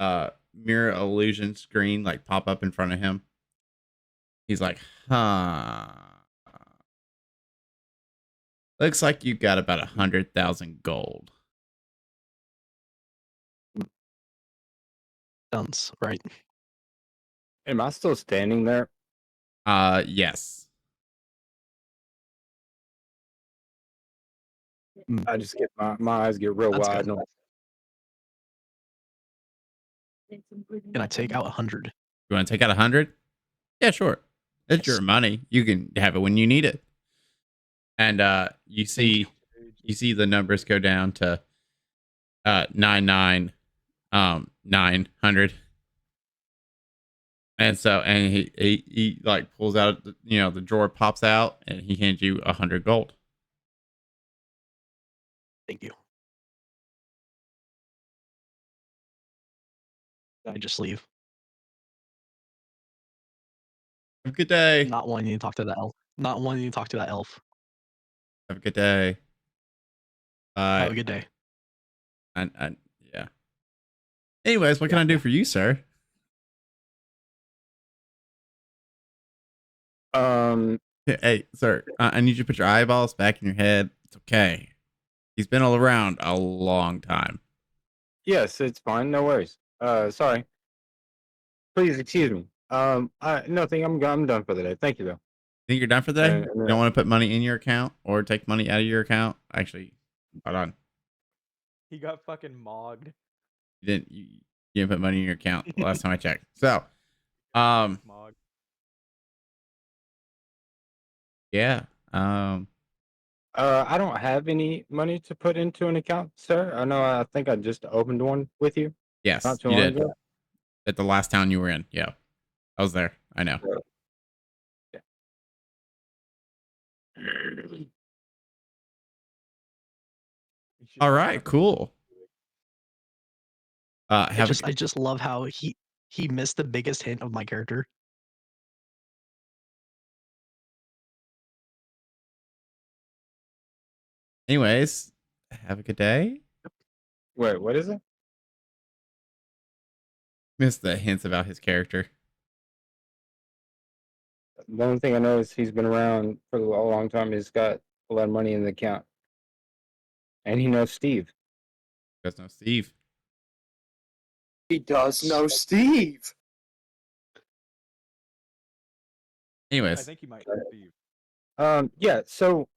mirror illusion screen like pop up in front of him. He's like, huh. Looks like you got about 100,000 gold. Sounds right. Am I still standing there? Yes. I just get my eyes get real That's wide. good. No. Can I take out 100? You want to take out 100? Yeah, sure. It's your money. You can have it when you need it. And you see the numbers go down to 900. And so, and he like pulls out, the drawer pops out, and he hands you 100 gold. Thank you. I just leave. Have a good day. Not wanting to talk to that elf. Not wanting to talk to that elf. Have a good day. Bye. Have a good day. And yeah. Anyways, what can I do for you, sir? Hey, sir, I need you to put your eyeballs back in your head. It's okay. He's been all around a long time. Yes, it's fine. No worries. Sorry. Please excuse me. Nothing. I'm done for the day. Thank you though. Think you're done for the day? And- You don't want to put money in your account or take money out of your account? Actually, hold on. He got fucking mogged. You didn't put money in your account the last time I checked. So, Mog. yeah. I don't have any money to put into an account, sir. I think I just opened one with you Yes, not too you long did. ago. At the last town you were in. Yeah. I was there. I know. You should All just right, have a- cool. I Have just love how he missed the biggest hint of my character. anyways, have a good day. Wait, what is it? Missed the hints about his character. The only thing I know is he's been around for a long time. He's got a lot of money in the account, and he knows Steve. There's no Steve. He does know Steve. I Anyways, think he might know Steve. Yeah. So,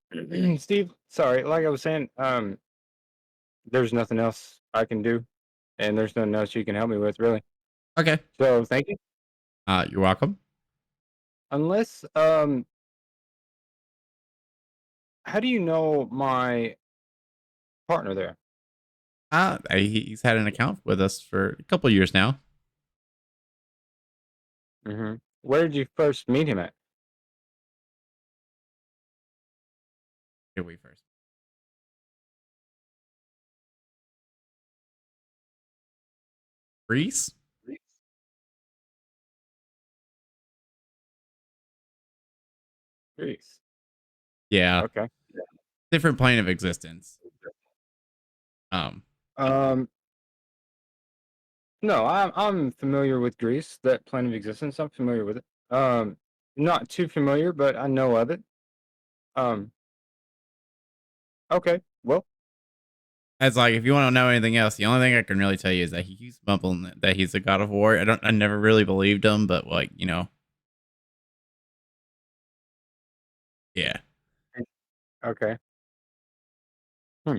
Steve, sorry. Like I was saying, there's nothing else I can do, and there's nothing else you can help me with, really. okay. So, thank you. You're welcome. Unless, how do you know my partner there? He's had an account with us for a couple years now. Mm-hmm. Where did you first meet him at? Here we first. Greece? Greece. Yeah. Okay. Different plane of existence. Um. No, I'm familiar with Greece. That plane of existence. I'm familiar with it. Not too familiar, but I know of it. Um. Okay. Well. It's like, if you want to know anything else, the only thing I can really tell you is that he keeps mumbling that he's a god of war. I never really believed him, but like, yeah. Okay. Hmm.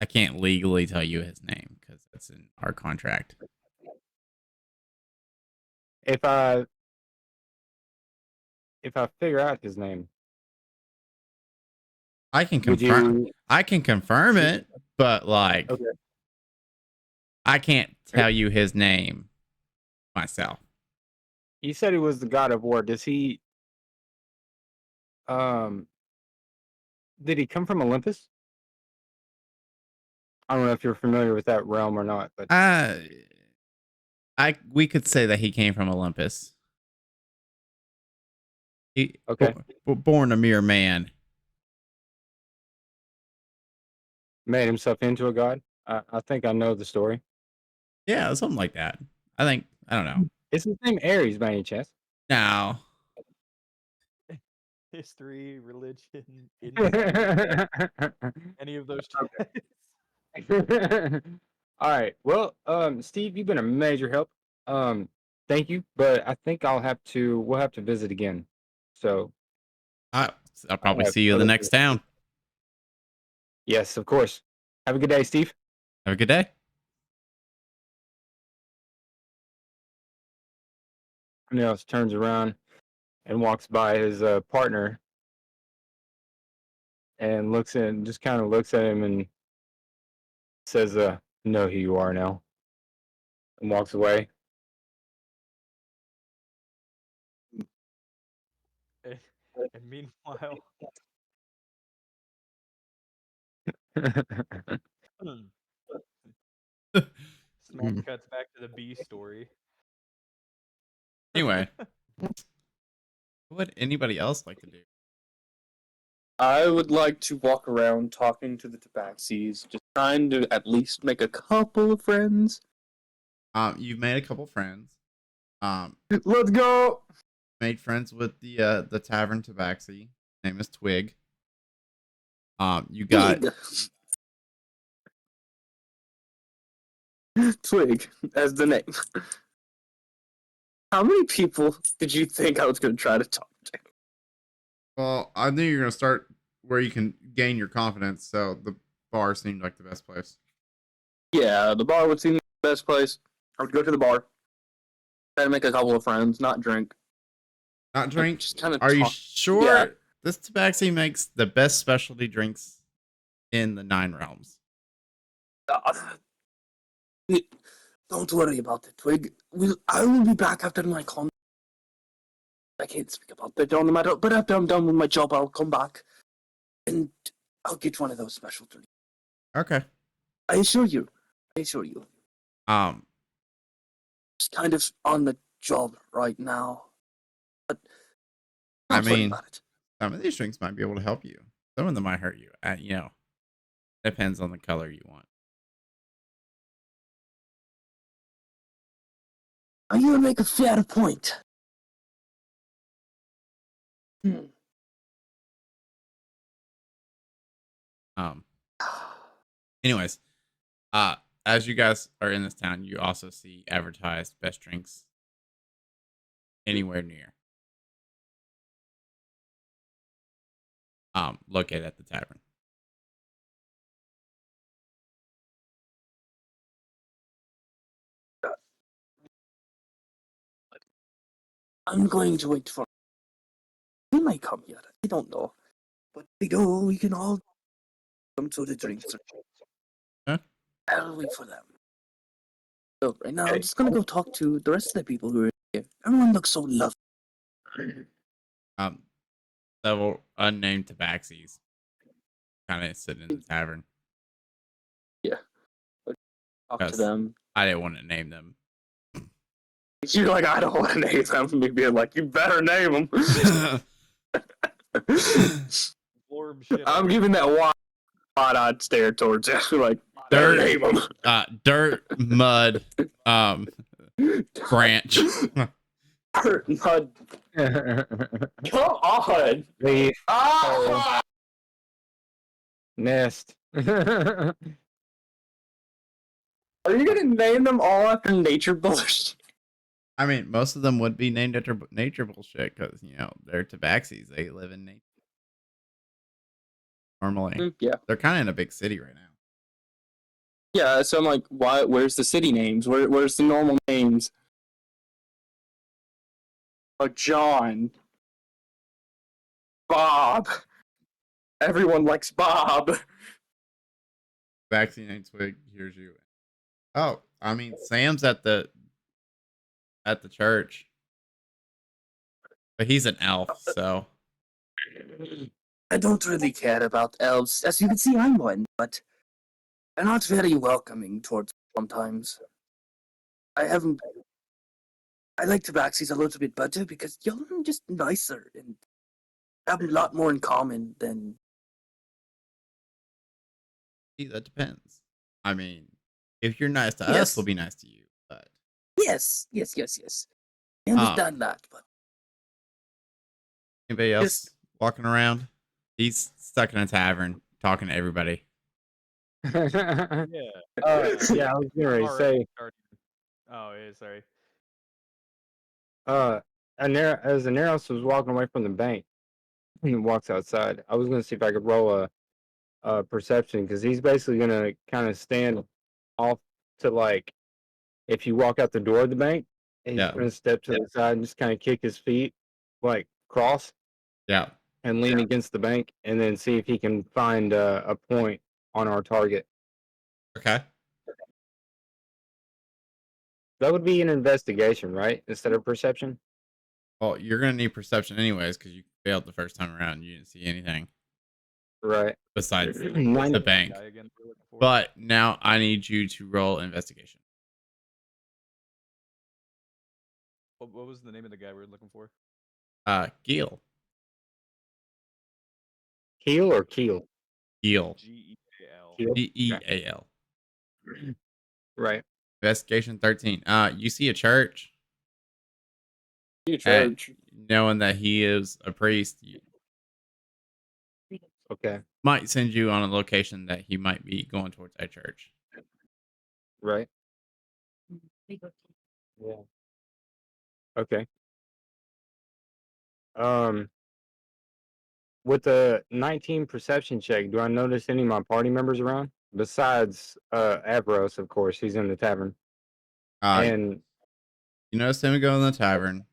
I can't legally tell you his name because that's in our contract. If I figure out his name, I can would confirm. you? I can confirm it, but like, Okay. I can't tell you his name myself. You said he was the god of war. Does he? Um. Did he come from Olympus? I don't know if you're familiar with that realm or not, but We could say that he came from Olympus. He okay. born a mere man. Made himself into a god. I think I know the story. Yeah, something like that. I don't know. Is his name Ares by any chance? Now, History, religion, industry, any of those. All right. Well, Steve, you've been a major help. Thank you, but I think we'll have to visit again. So I'll probably have see you in the other next town. yes, of course. Have a good day, Steve. Have a good day. Nels turns around and walks by his partner and just kind of looks at him and says, "Know who you are now," and walks away. And meanwhile, Smash Mm. cuts back to the B story. Anyway, what would anybody else like to do? I would like to walk around talking to the tabaxis, just trying to at least make a couple of friends. You've made a couple friends. Let's go. Made friends with the tavern tabaxi. Name is Twig. You got Twig as the name. How many people did you think I was going to try to talk to? well, I knew you were gonna start where you can gain your confidence, so the bar seemed like the best place. Yeah, the bar would seem the best place. I would go to the bar, try to make a couple of friends, not drink. Not drink. Just kind of Are you talk. sure? Yeah. This tabaxi makes the best specialty drinks in the 9 realms. Don't worry about it, Twig. I will be back after my con. I can't speak about that on the matter, but after I'm done with my job, I'll come back and I'll get one of those special drinks. Okay. I assure you. I assure you. Um, Just kind of on the job right now. But I don't worry mean, about it. some of these drinks might be able to help you. Some of them might hurt you. Depends on the color you want. You make a fair point. Anyways, as you guys are in this town, you also see advertised best drinks anywhere near. Located at the tavern. I'm going to wait for. He might come yet. I don't know. But we go. We can all come to the drinks. Huh? I'll wait for them. So right now, I'm just gonna go talk to the rest of the people who are here. Everyone looks so lovely. Several unnamed tabaxis kind of sitting in the tavern. Talk to Yes. them. I didn't want to name them. You're like, I don't want to name them. Me being like, you better name them. Blurb shit I'm out. giving that wide-eyed stare towards you. Like, better Dirt. name them. Dirt, mud, branch. Hurt mud. Come on. The Ah! nest. Are you gonna name them all after nature bullshit? I mean, most of them would be named after nature bullshit because, they're tabaxis. They live in nature. Normally. Yeah. They're kind of in a big city right now. Yeah, so I'm like, why? Where's the city names? Where's the normal names? Like John, Bob. Everyone likes Bob. Vaccine Twig hears you. Oh, I mean, Sam's at the church, but he's an elf, so I don't really care about elves. As you can see, I'm one, but they're not very welcoming towards sometimes. I like tabaxis a little bit better because y'all are just nicer and have a lot more in common than. see, that depends. I mean, if you're nice to us, Yes. we'll be nice to you. But Yes. I understand that, but anybody else Just- walking around? He's stuck in a tavern talking to everybody. Yeah. Yeah, I was gonna say, Oh, yeah, sorry. as Aneros was walking away from the bank and walks outside, I was gonna see if I could roll a perception because he's basically gonna kind of stand off to like if you walk out the door of the bank He's Yeah. gonna step to the side and just kind of kick his feet, like cross, Yeah. and lean against the bank, and then see if he can find a point on our target. Okay. That would be an investigation, right? Instead of perception. Well, you're gonna need perception anyways because you failed the first time around. You didn't see anything Right. besides What's Nine- the that bank. guy again we're looking for? But now I need you to roll investigation. What was the name of the guy we were looking for? Geal. Heel or keel? Geal. Geal. Keel. Geal. Right. Investigation 13. You see a church. Be a And church. knowing that he is a priest, you Okay. might send you on a location that he might be going towards a church. Right. Yeah. Okay. With the 19 perception check, do I notice any of my party members around? Besides Avros, of course, he's in the tavern. And You notice him go in the tavern.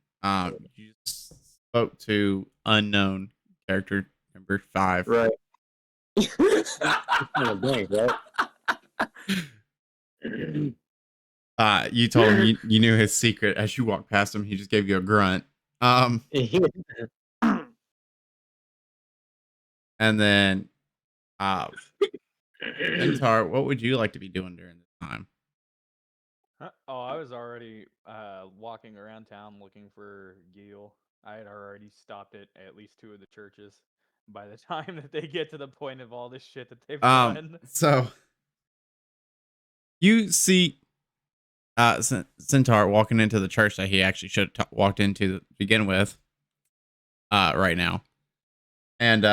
You spoke to unknown character number 5. right. He's kind of blank, right? You told him you knew his secret. As you walked past him, he just gave you a grunt. And then Centaur, what would you like to be doing during this time? Huh? Oh, I was already walking around town looking for Geal. I had already stopped at least 2 of the churches. By the time that they get to the point of all this shit that they've done, So you see Centaur walking into the church that he actually should have walked into to begin with right now. And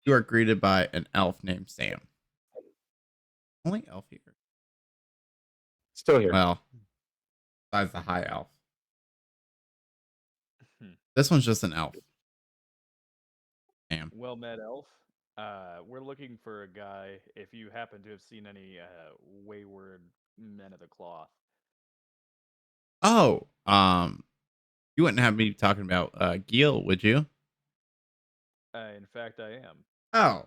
you are greeted by an elf named Sam. Only elf here. Still here. Well, besides the high elf. Hmm. This one's just an elf. Sam. well met elf. We're looking for a guy. If you happen to have seen any wayward men of the cloth, Oh, you wouldn't have me talking about Geal, would you? in fact, I am. Oh,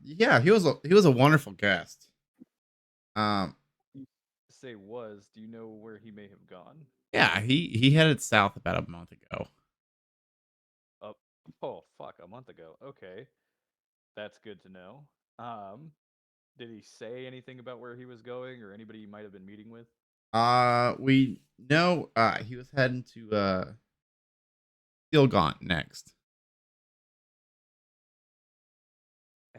yeah, he was a wonderful guest. You say was. Do you know where he may have gone? Yeah, he headed south about a month ago. Oh fuck, a month ago. Okay, that's good to know. Did he say anything about where he was going or anybody you might have been meeting with? We know he was heading to Gilgaunt next.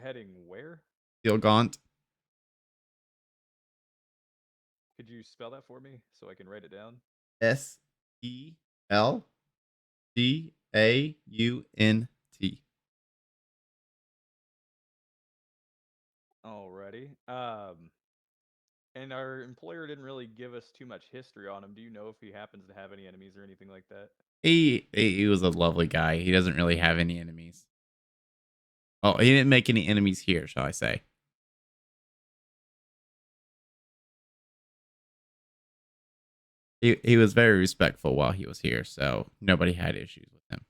Heading where? Gilgaunt. Could you spell that for me so I can write it down? SELGAUNT. Alrighty. And our employer didn't really give us too much history on him. Do you know if he happens to have any enemies or anything like that? He was a lovely guy. He doesn't really have any enemies. Oh, he didn't make any enemies here, shall I say? He was very respectful while he was here, so nobody had issues with him.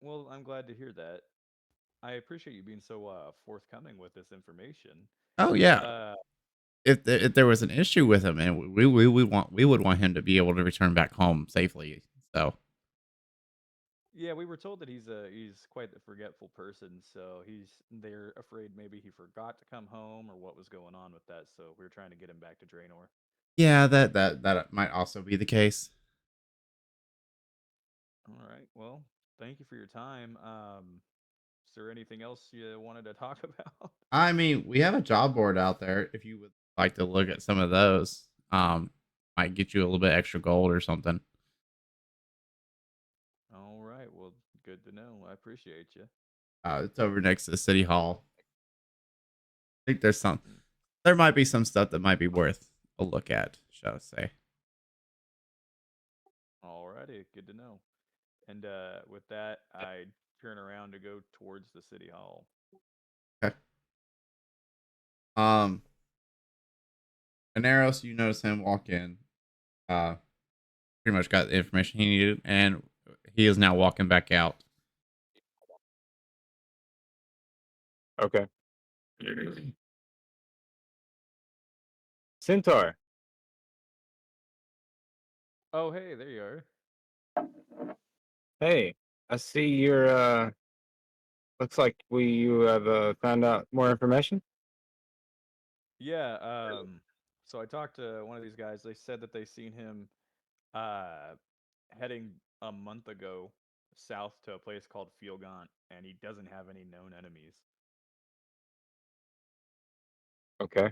Well, I'm glad to hear that. I appreciate you being so forthcoming with this information. Oh yeah. Uh, If there was an issue with him, and we would want him to be able to return back home safely. So yeah, we were told that he's quite a forgetful person, so they're afraid maybe he forgot to come home or what was going on with that. So we're trying to get him back to Draenor. yeah, that might also be the case. All right. Well, thank you for your time. Is there anything else you wanted to talk about? I mean, we have a job board out there. If you would like to look at some of those, might get you a little bit extra gold or something. All right. Well, good to know. I appreciate you. It's over next to the city hall. I think Mm. there might be some stuff that might be worth a look at, shall I say. Alrighty, good to know. And with that, I turn around to go towards the city hall. Okay. Um, Aneros, you notice him walk in. Pretty much got the information he needed, and he is now walking back out. Okay. Centaur. Oh, hey, there you are. Hey, I see you're looks like you have found out more information. Yeah, so I talked to one of these guys. They said that they seen him uh heading a month ago south to a place called Fielgaunt, and he doesn't have any known enemies. Okay.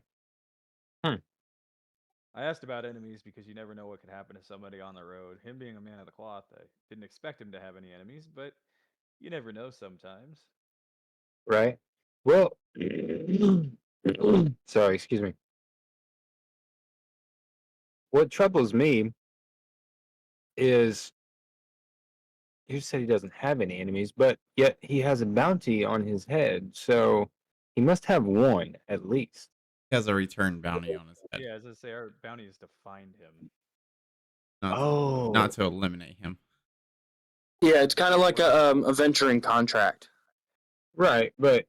I asked about enemies because you never know what could happen to somebody on the road. Him being a man of the cloth, I didn't expect him to have any enemies, but you never know sometimes. Right. Well, sorry, excuse me. What troubles me is you said he doesn't have any enemies, but yet he has a bounty on his head, so he must have one at least. He has a return bounty on his head. Yeah, as I say, our bounty is to find him. Not to eliminate him. Yeah, it's kind of like a venturing contract. Right, but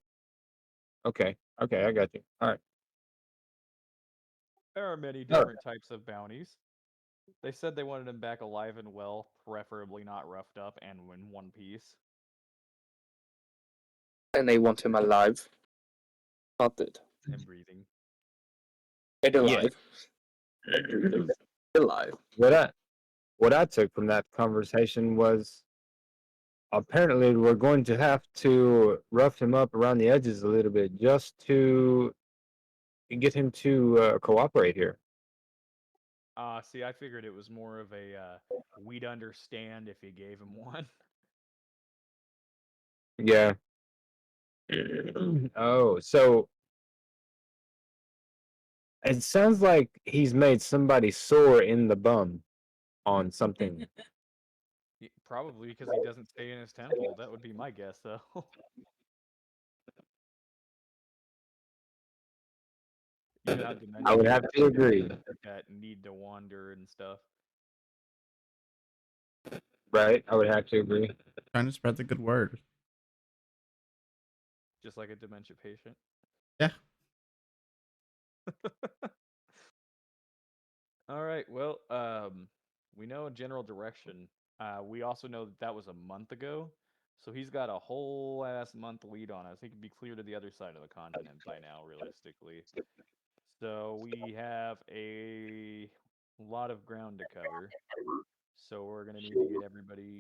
okay, I got you. All right. There are many different types of bounties. They said they wanted him back alive and well, preferably not roughed up and in one piece. And they want him alive. Not dead. And breathing. And Yeah. alive. Alive. What I took from that conversation was apparently we're going to have to rough him up around the edges a little bit just to get him to cooperate here. See, I figured it was more of a we'd understand if you gave him one. Yeah. Oh, so it sounds like he's made somebody sore in the bum on something. Probably because he doesn't stay in his temple. That would be my guess, though. You know how dimensions I would have to agree. that need to wander and stuff. Right? I would have to agree. Trying to spread the good word. Just like a dementia patient. Yeah. All right. Well, we know a general direction. We also know that was a month ago, so he's got a whole ass month lead on us. He could be clear to the other side of the continent by now, realistically. So we have a lot of ground to cover. So we're gonna need to get everybody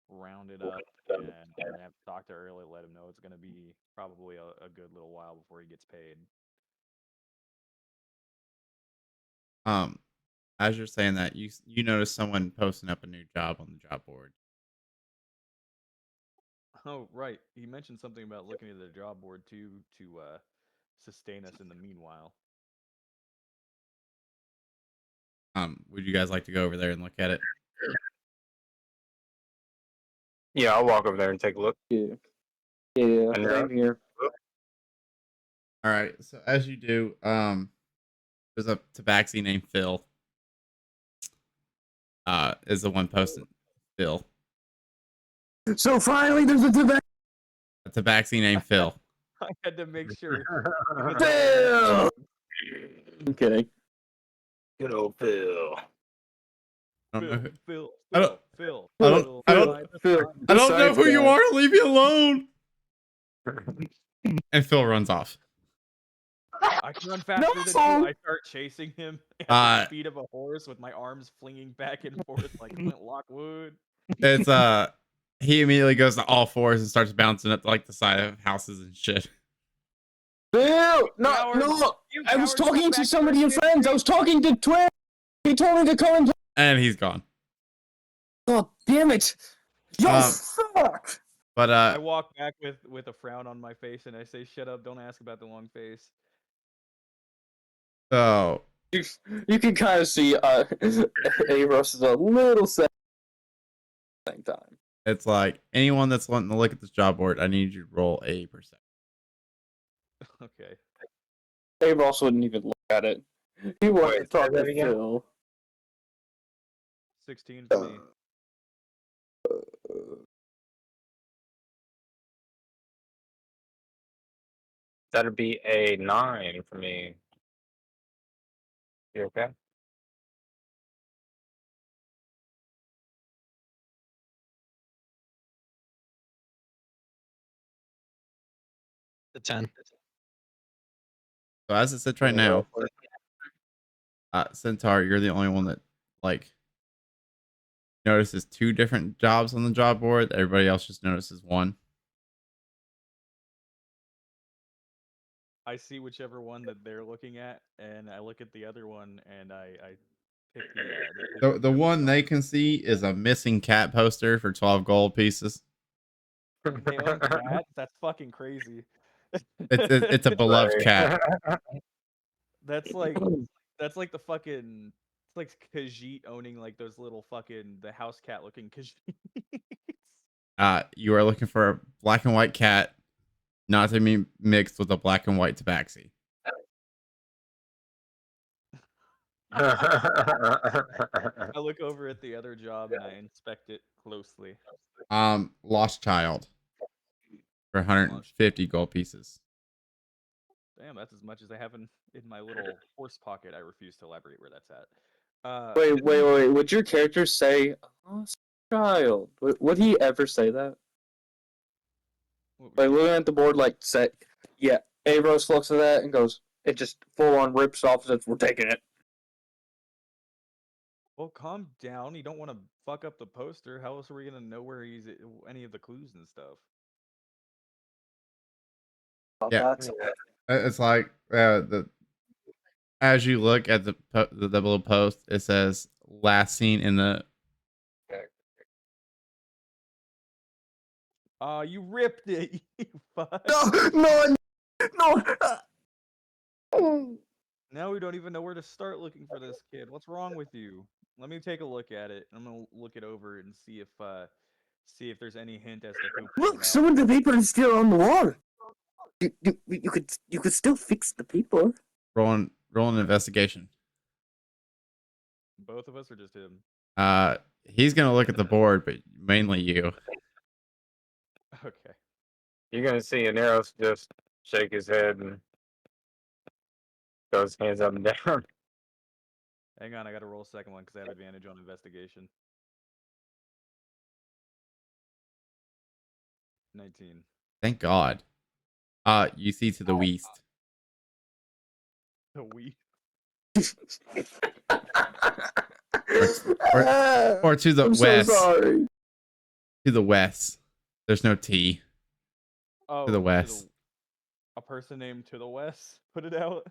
rounded up, and I'm gonna have to talk to Early, let him know it's gonna be probably a good little while before he gets paid. As you're saying that, you notice someone posting up a new job on the job board. Oh, right. He mentioned something about looking at the job board too to sustain us in the meanwhile. Would you guys like to go over there and look at it? Yeah, I'll walk over there and take a look. Yeah. And you're Same up? here. All right. So as you do, there's a tabaxi named Phil. Is the one posting Phil. So finally, there's a debate. A tabaxi named Phil. I had to make sure. Phil! I'm kidding. Good old Phil. I don't know. Phil, I don't- Phil, I don't- I don't- Phil, I don't know besides who you that- are. Leave me alone. And Phil runs off. I can run faster than you. I start chasing him at the speed of a horse with my arms flinging back and forth like Clint Lockwood. It's he immediately goes to all fours and starts bouncing up like the side of houses and shit. Phil! No, Coward. no! You I was cowards, talking come to back some of here, your kid. friends. I was talking to Twin. He told me to come and. And he's gone. God damn it! You Um, fuck! But I walk back with a frown on my face and I say, "Shut up! Don't ask about the long face." so You can kind of see Aros is a little sad at the same time. it's like anyone that's wanting to look at this job board, I need you to roll a perception. Okay. Aros wouldn't even look at it. He wanted Wait, to say talk that to again? Phil. 16 for me. That'd be a 9 for me. You okay? The 10. So as it sits right now, Centaur, you're the only one that like notices 2 different jobs on the job board. Everybody else just notices 1. I see whichever one that they're looking at, and I look at the other one, and I pick The one they can see is a missing cat poster for 12 gold pieces. They own cats? That's fucking crazy. It's a beloved cat. That's like the fucking it's like Khajiit owning like those little fucking the house cat looking Khajiits. You are looking for a black and white cat, not to be mixed with a black and white tabaxi. I look over at the other job and I inspect it closely. Lost child for 150 gold pieces. Damn, that's as much as I have in my little horse pocket. I refuse to elaborate where that's at. Wait. Would your character say lost child? Would he ever say that? What would Like you- looking at the board, like say, yeah. Avros looks at that and goes, it just full on rips off. Says, "We're taking it." Well, calm down. You don't want to fuck up the poster. How else are we gonna know where he's any of the clues and stuff? Yeah. It's like the as you look at the little post, it says last seen in the. You ripped it, you fuck. No. Now we don't even know where to start looking for this kid. What's wrong with you? Let me take a look at it. I'm gonna look it over and see if there's any hint as to who. put it Look, out. some of the paper is still on the wall. You could still fix the paper. Roll an investigation. Both of us or just him? He's gonna look at the board, but mainly you. Okay. You're gonna see Aneros just shake his head and goes hands up and down. Hang on, I gotta roll a second one because I have advantage on investigation. 19. Thank God. You see to the west. The we. Or to the I'm west. so sorry. To the west. There's no T. Oh, To the west. A person named to the west put it out.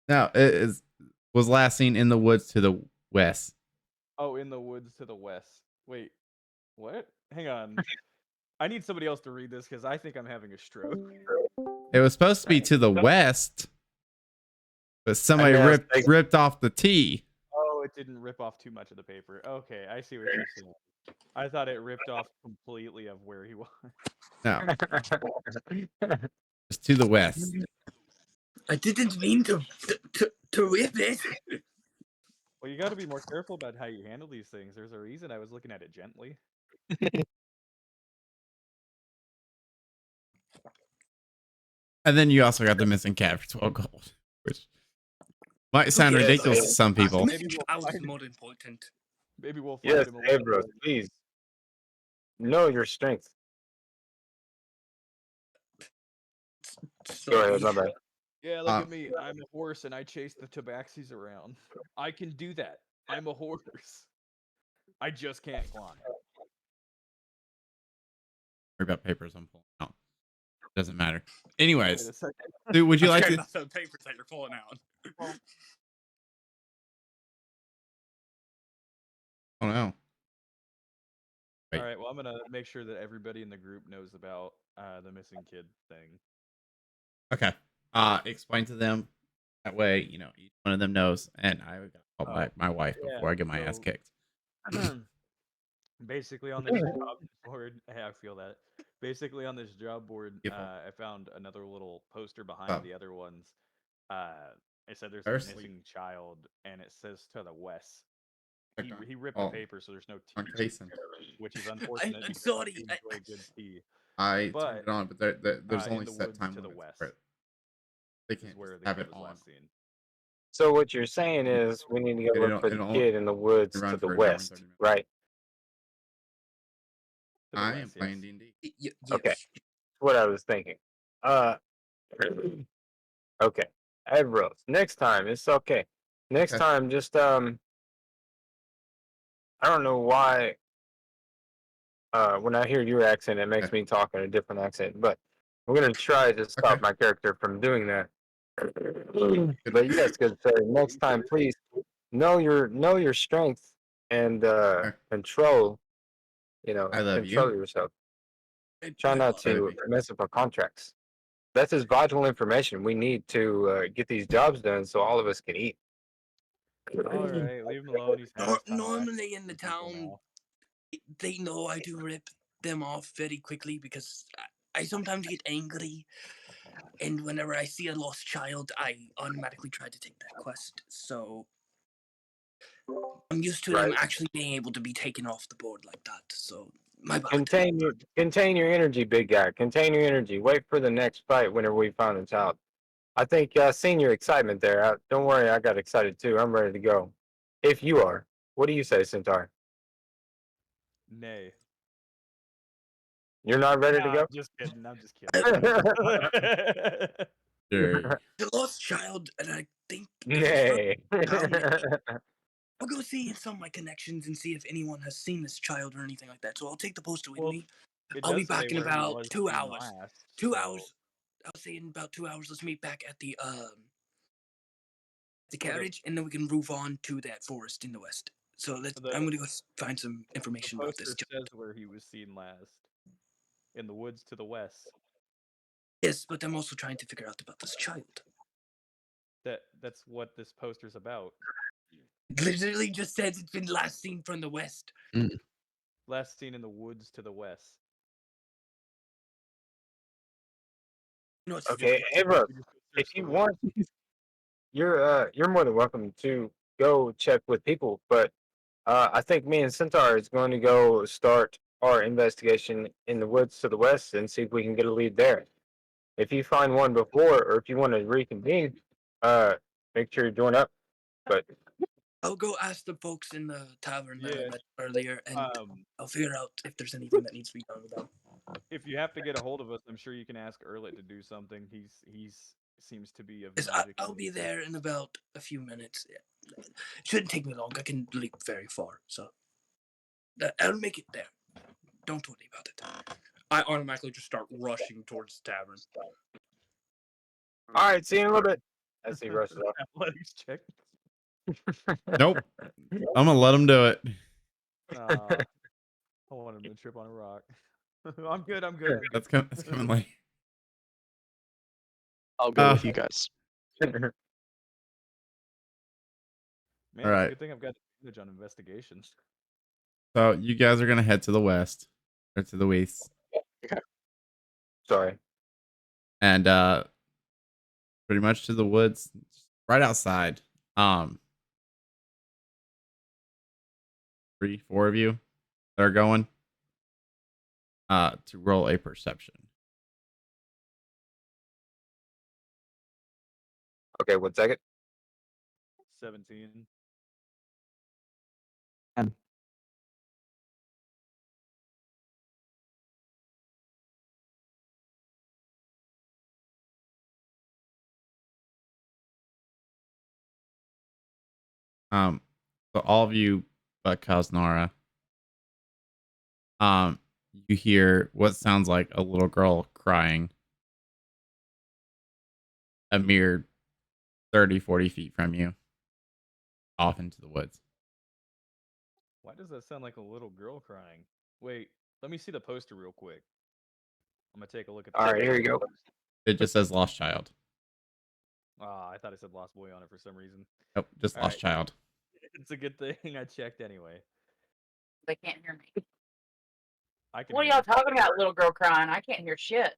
No, was last seen in the woods to the west. Oh, in the woods to the west. Wait, what? Hang on. I need somebody else to read this because I think I'm having a stroke. It was supposed to be to the west, but somebody Yeah, ripped off the T. Oh, it didn't rip off too much of the paper. Okay, I see what you're saying. I thought it ripped off completely of where he was. No, it's to the west. I didn't mean to rip it. Well, you got to be more careful about how you handle these things. There's a reason I was looking at it gently. And then you also got the missing cat for 12 gold, which might sound Yes, ridiculous to some people. Maybe we'll I was find- more important. Maybe we'll find Yes, him. a little Avros, bit. please. Know your strength. Go ahead, my bad. Yeah, look at me. I'm a horse and I chase the tabaxis around. I can do that. I'm a horse. I just can't climb. Worry about papers I'm pulling out. Doesn't matter. Wait a Anyways, second. dude, would you like Okay, to? about the papers that you're pulling out. Oh no. Wait. All right. Well, I'm gonna make sure that everybody in the group knows about the missing kid thing. Okay. Explain to them. That way, each one of them knows. And I got to call back my wife yeah, before I get my ass so- kicked. Basically, on the job board, I feel that. basically on this job board, People. I found another little poster behind Oh. the other ones. It said there's They're a asleep. missing child, and it says to the west. Checked on. He ripped Oh, the paper, so there's no on tea, Jason. which is unfortunate. I'm because sorry. I enjoy good tea. I But, turned it on, but there's in only the set woods time to the limits west for it. They is can't where just the have kid it was on. last seen. So what you're saying is we need to go look for the kid in the woods run to the for an hour and west, 30 minutes. right? To the I am west, playing yes. D&D. Yes. Okay. That's what I was thinking. Okay. Edros. Next time, it's okay. Next Okay. time, just I don't know why. When I hear your accent, it makes Okay. me talk in a different accent. But we're gonna try to stop Okay. my character from doing that. But yes, good sir. Next time, please know your strength and Okay. control. I love Control you. yourself. I- Try I not love So to mess up our contracts. That's just vital information. We need to get these jobs done so all of us can eat. All right, leave him alone. He's had his time. Normally in the People town, now. they know I do rip them off very quickly because I sometimes get angry, and whenever I see a lost child, I automatically try to take that quest. So I'm used to them Right. actually being able to be taken off the board like that. So my bad. Contain your energy, big guy. Contain your energy. Wait for the next fight whenever we find this out. I think seeing your excitement there. Don't worry, I got excited too. I'm ready to go. If you are, what do you say, Centaur? Nay. You're not ready to Nah, go? I'm just kidding. I'm just kidding. Sure. The lost child, and I think Nay. I'll go see in some of my connections and see if anyone has seen this child or anything like that. So I'll take the poster with Well, me. it I'll be does say back in where he about was 2 seen hours. last, 2 so- hours. I'll say in about 2 hours. Let's meet back at the carriage, and then we can move on to that forest in the west. So I'm gonna go find some information The about this poster child. says where he was seen last. In the woods to the west. Yes, but I'm also trying to figure out about this child. That's what this poster's about. It literally just says it's been last seen from the west. Last seen in the woods to the west. No, it's Okay, very Avra, You just go if search you the want, you're more than welcome to go check with people. But I think me and Centaur is going to go start our investigation in the woods to the west and see if we can get a lead there. If you find one before, or if you want to reconvene, make sure you join up. But I'll go ask the folks in the tavern that I Yeah. met earlier, and I'll figure out if there's anything that needs to be done with them. If you have to get a hold of us, I'm sure you can ask Erlet to do something. He's seems to be of Yes, magic. I'll be there in about a few minutes. It shouldn't take me long. I can leap very far, so I'll make it there. Don't worry about it. I automatically just start rushing towards the tavern. all right, see you in a little bit. As he rushes up. Athletics check. Nope. I'm gonna let him do it. I want him to trip on a rock. I'm good. I'm good. That's coming late. I'll go with you guys. Man, All right. good thing I've got advantage on investigations. So you guys are gonna head to the west or to the west, Sorry. and pretty much to the woods, right outside. 3, 4 of you that are going to roll a perception. Okay, 1 second. 17. So all of you but Kaznara, you hear what sounds like a little girl crying a mere 30, 40 feet from you, off into the woods. Why does that sound like a little girl crying? Wait, let me see the poster real quick. I'm gonna take a look at. All right, here you go. It just says lost child. I thought it said lost boy on it for some reason. Nope, just All lost right. child. It's a good thing I checked anyway. They can't hear me. I can What are hear. y'all talking about, little girl crying? I can't hear shit.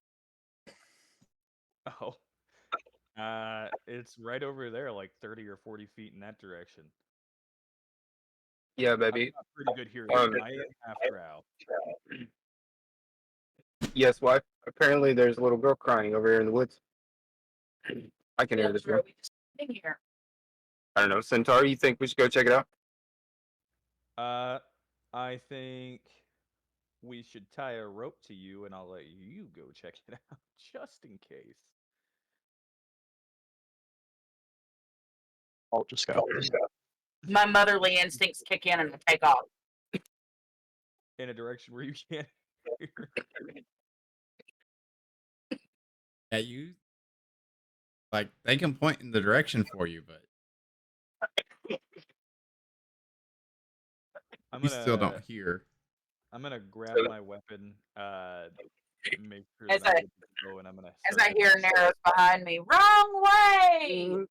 Oh. It's right over there, like 30 or 40 feet in that direction. Yeah, I've baby. got pretty good hearing. I am half drow. Yes, wife. Apparently, there's a little girl crying over here in the woods. I can hear this girl. In here. I don't know, Centaur. You think we should go check it out? I think we should tie a rope to you, and I'll let you go check it out, just in case. I'll just go. My motherly instincts kick in and I take off. In a direction where you can't hear. Yeah, you like they can point in the direction for you, but you still don't hear. I'm gonna grab my weapon, make sure As that I'm I- good to go, and I'm gonna As start I hear heading Narrows behind me, wrong way.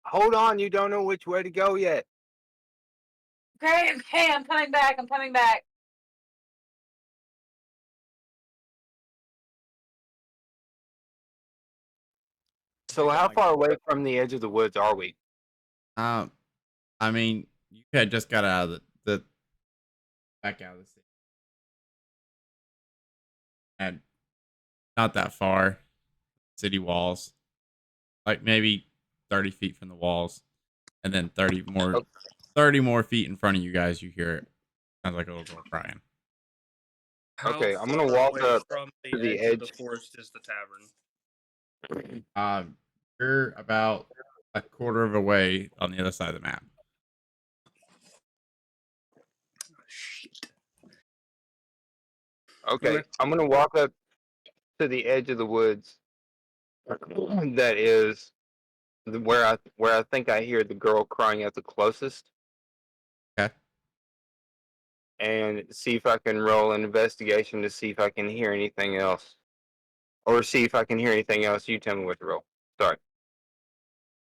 Hold on, you don't know which way to go yet. Okay, okay, I'm coming back. I'm coming back. So how far away from the edge of the woods are we? I mean, you had just got out of the back out of the city, and not that far. City walls, like maybe 30 feet from the walls, and then 30 more feet in front of you guys. You hear it. Sounds like a little girl crying. Okay, How I'm gonna far walk away up from to the edge of the edge. forest is the tavern. You're about a quarter of a way on the other side of the map. Shit. Okay, I'm gonna walk up to the edge of the woods. That is where I think I hear the girl crying at the closest. Okay. And see if I can roll an investigation to see if I can hear anything else. Or see if I can hear anything else. You tell me what to roll. Sorry.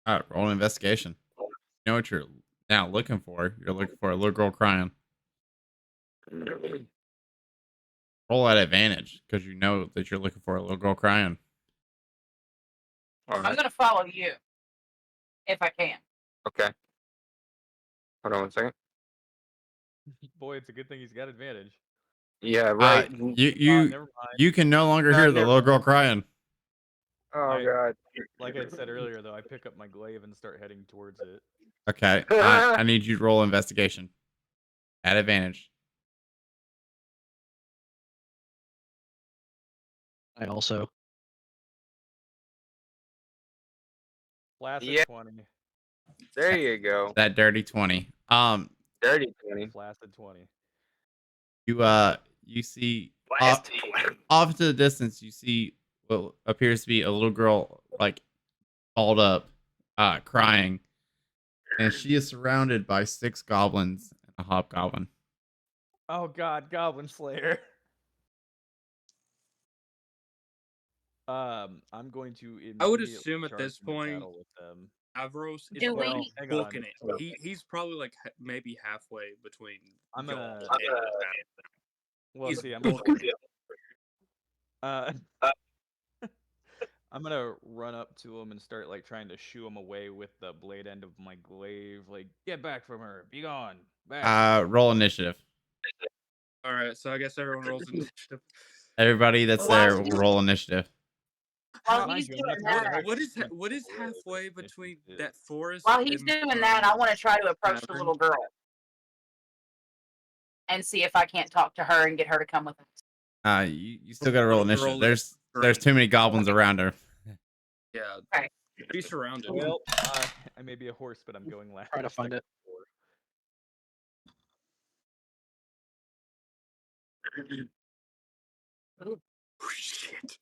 All right, roll an investigation. You know what you're now looking for? You're looking for a little girl crying. Roll at advantage because you know that you're looking for a little girl crying. All I'm right. gonna follow you if I can. Okay. Hold on one second. Boy, it's a good thing he's got advantage. Yeah, right. You Never mind. you can no longer hear the never little girl crying. Oh god. Like I said earlier, though, I pick up my glaive and start heading towards it. Okay, I need you to roll investigation at advantage. I also. Flaccid Yeah. 20. There you go. That dirty 20. Dirty 20. Flaccid 20. You see off to the distance. You see what appears to be a little girl like balled up, crying, and she is surrounded by 6 goblins and a hobgoblin. Oh god, Goblin Slayer. I'm going to I would immediately assume at charge this into point, battle with them. Avros is Do Well, we? hang booking on. it. He's probably like maybe halfway between. I'm y'all gonna. and the tavern. Well, He's see, I'm booking it. I'm gonna run up to him and start like trying to shoo him away with the blade end of my glaive. Like, get back from her, be gone, back. Roll initiative. All right, so I guess everyone rolls initiative. Everybody that's there, roll initiative. While Mind he's you, doing I'm not that, What is halfway between that forest? while he's and, doing that, I want to try to approach the tavern? little girl and see if I can't talk to her and get her to come with us. You still got to roll initiative. Roll There's too many goblins around her. Yeah, Okay. be surrounded. Well, I may be a horse, but I'm going last. Try to find it. Oh shit!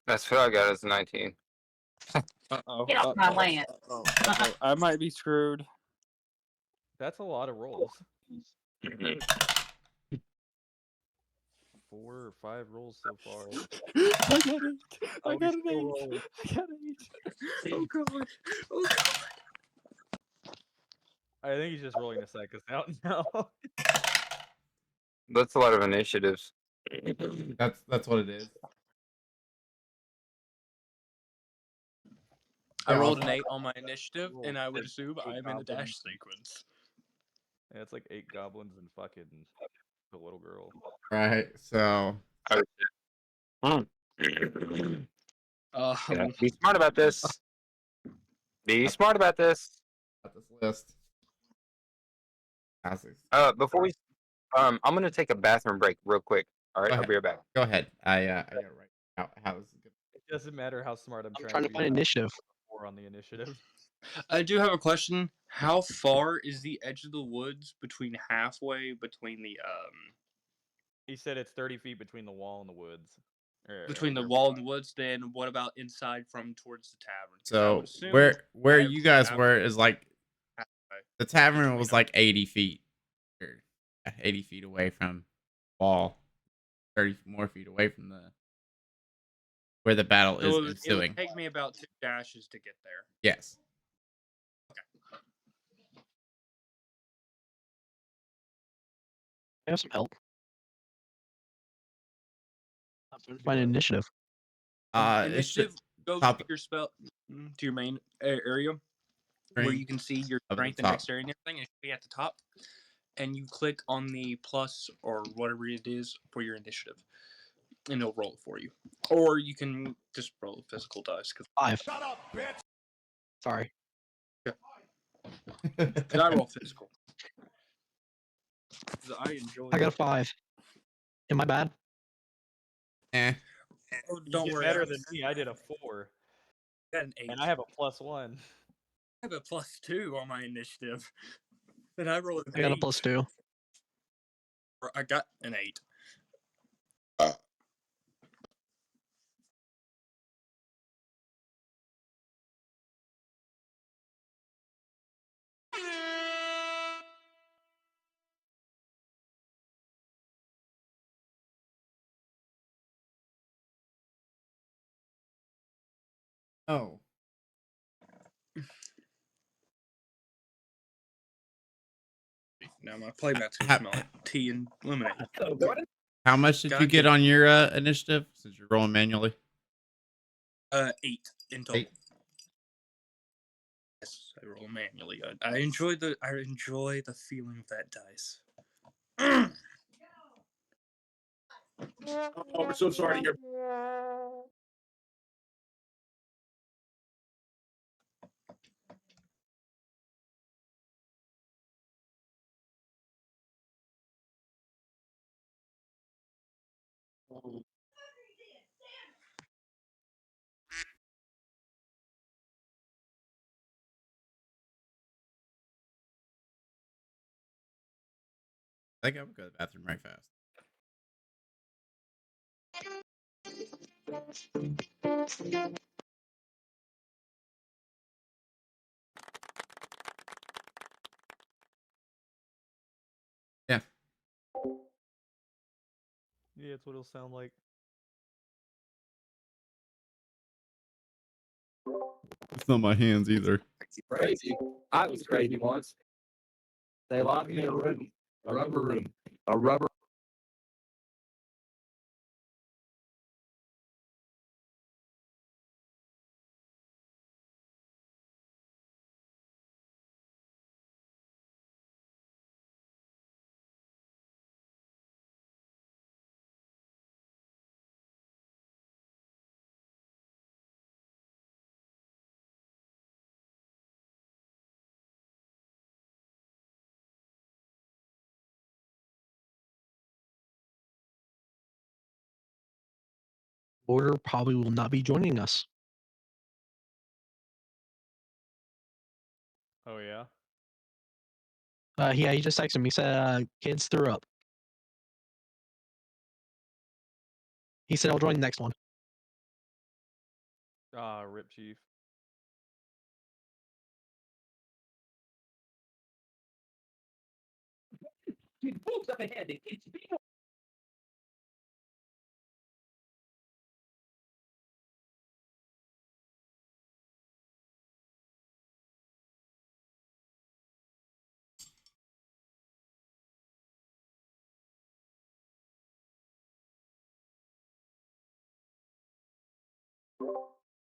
That's what I got as 19. Uh-oh. Get off my land. I might be screwed. That's a lot of rolls. 4 or 5 rolls so far. I got 8. I Oh, got he's an 8. still rolling. I got 8. Oh god. Oh god. I think he's just rolling to psych us out now. That's a lot of initiatives. That's what it is. I Yeah, rolled also- an 8 on my initiative, Roll and I would six, assume eight I am in the dash goblins. sequence. Yeah, it's like 8 goblins and fucking the little girl. Right. So Hmm. Um, Be smart about this. Be smart about this. got this list. Classics. Before we, I'm gonna take a bathroom break real quick. All right, Go I'll ahead. be right back. Go ahead. I gotta write out how this is gonna. It doesn't matter how smart I'm I'm trying trying to to be. find initiative. 4 on the initiative. I do have a question. How far is the edge of the woods between halfway between the He said it's 30 feet between the wall and the woods. between the wall and the woods? Then what about inside from towards the tavern? 'Cause I would So assume where I you guys have were is like halfway the tavern between was them. like 80 feet or 80 feet away from wall, 30 more feet away from the where the battle So is it would ensuing. take me about 2 dashes to get there. Yes. I have some help. I'm trying to find initiative. It's Initiative goes top to your spell to your main area where screen you can see your up at the strength and top. dexterity and everything. It should be at the top, and you click on the plus or whatever it is for your initiative, and it'll roll it for you. Or you can just roll a physical dice. 5. Shut up, bitch. Sorry. Because I roll physical. 'Cause I enjoy. I got a 5. Am I bad? Eh. Oh, You don't did worry. better than me. I did a 4. I got an 8. And I have a +1. I have a +2 on my initiative. And I rolled an I got a 8. +2. I got an 8. Oh. Now my playmat's gonna Ha- smell like tea and lemonade. How much did you Gotta get get- on your initiative since you're rolling manually? 8 in total. 8. Yes, I roll manually. I enjoy the feeling of that dice. Oh, we're so sorry to hear. I think I would go to the bathroom right fast. Yeah. Yeah, that's what it'll sound like. It's not my hands either. Crazy. I was crazy once. They locked me in a room, a rubber room, a rubber. Border probably will not be joining us. Oh, yeah? Yeah, he just texted me. He said kids threw up. He said I'll join the next one. Ah, rip, Chief.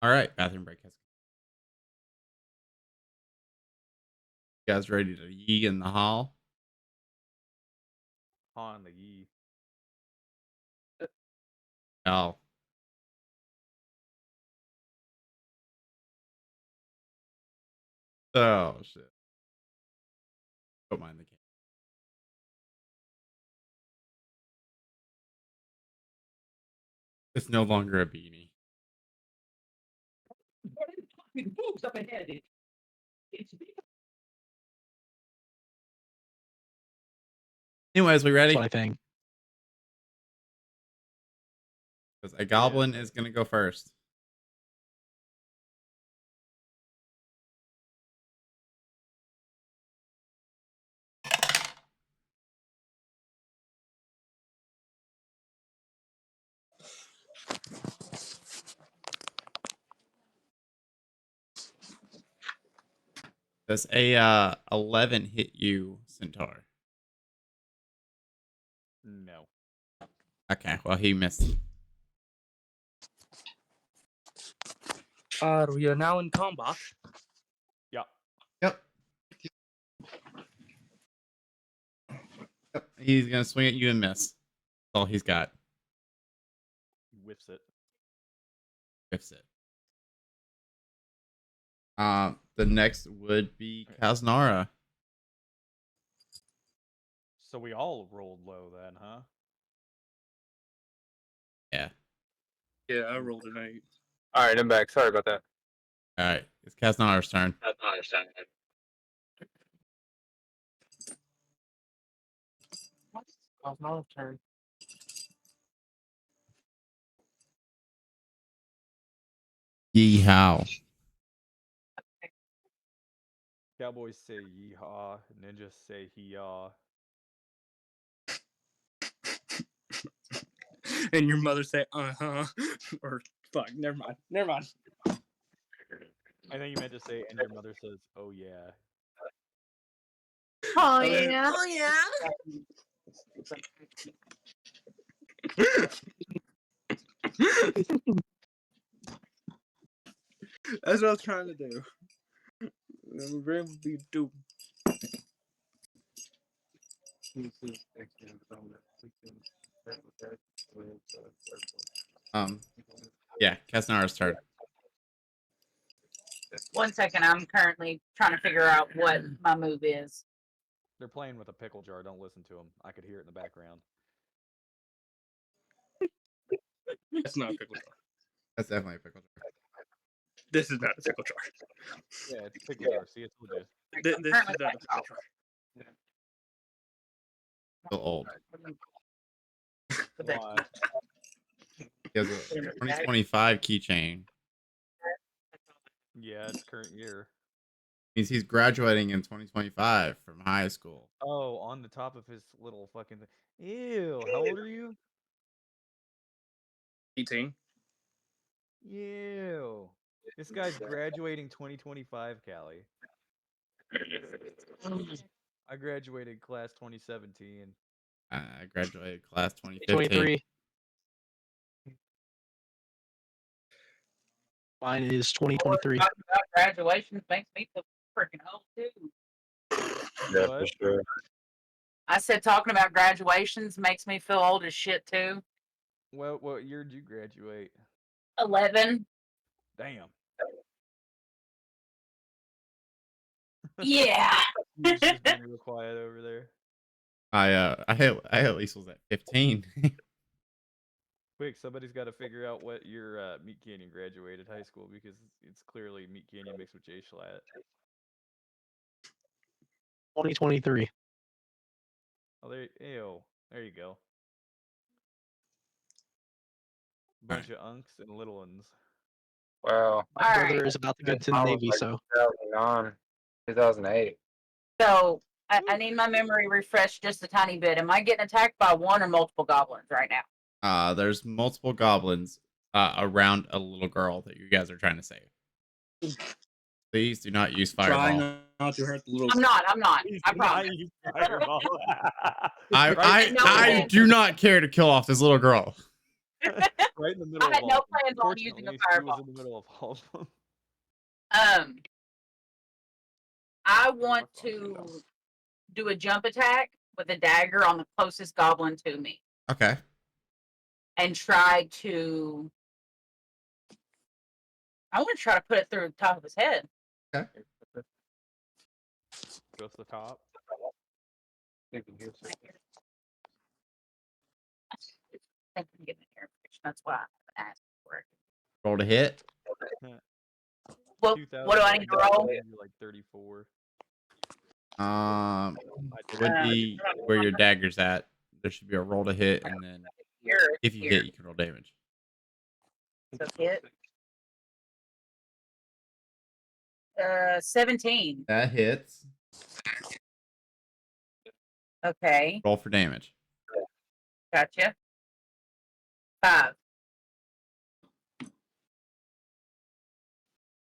All right, bathroom break. You guys ready to yee in the hall? On the yee. Oh. Oh shit. Don't mind the game. It's no longer a beanie. Anyways, we ready? That's what I think. Because a goblin is gonna go first. Does a 11 hit you, Centaur? No. Okay, well he missed. We are now in combat. Yeah. Yep. Yep. He's gonna swing at you and miss. That's all he's got. Whiffs it. Whiffs it. The next would be Kaznara. So we all rolled low then, huh? Yeah. Yeah, I rolled an 8. All right, I'm back. Sorry about that. All right, it's Kaznara's turn. That's not understanding. What's my turn? Yeehaw. Cowboys say yeehaw, ninjas say hee-yaw. And your mother say, uh-huh. Or, fuck, never mind. Never mind. I think you meant to say, and your mother says, oh yeah. Oh, yeah. Oh yeah. That's what I was trying to do. I'm very be do. Yeah, Kaznara's turn. 1 second. I'm currently trying to figure out what my move is. They're playing with a pickle jar. Don't listen to them. I could hear it in the background. That's not a pickle jar. That's definitely a pickle jar. This is not a pickle jar. Yeah, it's a pickle jar. See, I told you. This is not a pickle jar. Still old. Why? He has a 2025 keychain. Yeah, it's current year. Means he's graduating in 2025 from high school. Oh, on the top of his little fucking thing. Ew, how old are you? 18. Ew. This guy's graduating 2025, Callie. I graduated class 2017. I graduated class 2015. 23. Mine is 2023. Talking about graduations makes me feel freaking old too. Yeah, What? for sure. I said talking about graduations makes me feel old as shit too. What year did you graduate? 11. Damn. Yeah. He's just being real quiet over there. I at least was at 15. Quick, somebody's got to figure out what year Meat Canyon graduated high school because it's clearly Meat Canyon mixed with J Schlatt. 2023. Oh, there you go. Bunch of unks and little ones. Well, My All brother right. is about to go to the I was Navy, like so 2009, 2008. So I need my memory refreshed just a tiny bit. Am I getting attacked by one or multiple goblins right now? There's multiple goblins around a little girl that you guys are trying to save. Please do not use Try fireball. not to hurt the little. I'm not. I promise. I do not care to kill off this little girl. Right in the middle I had of no all of them. plans on using a Fortunately, she was fireball. in the middle of all of them. I want to do a jump attack with a dagger on the closest goblin to me Okay. and try to. I want to try to put it through the top of his head. Okay. Go to the top. I think I'm getting here. That's why I asked for it. Roll to hit. What do I need to roll? You're like 34. It would be where your dagger's at. There should be a roll to hit, and then if you hit, you can roll damage. So hit. 17. That hits. Okay, Roll for damage. gotcha. 5.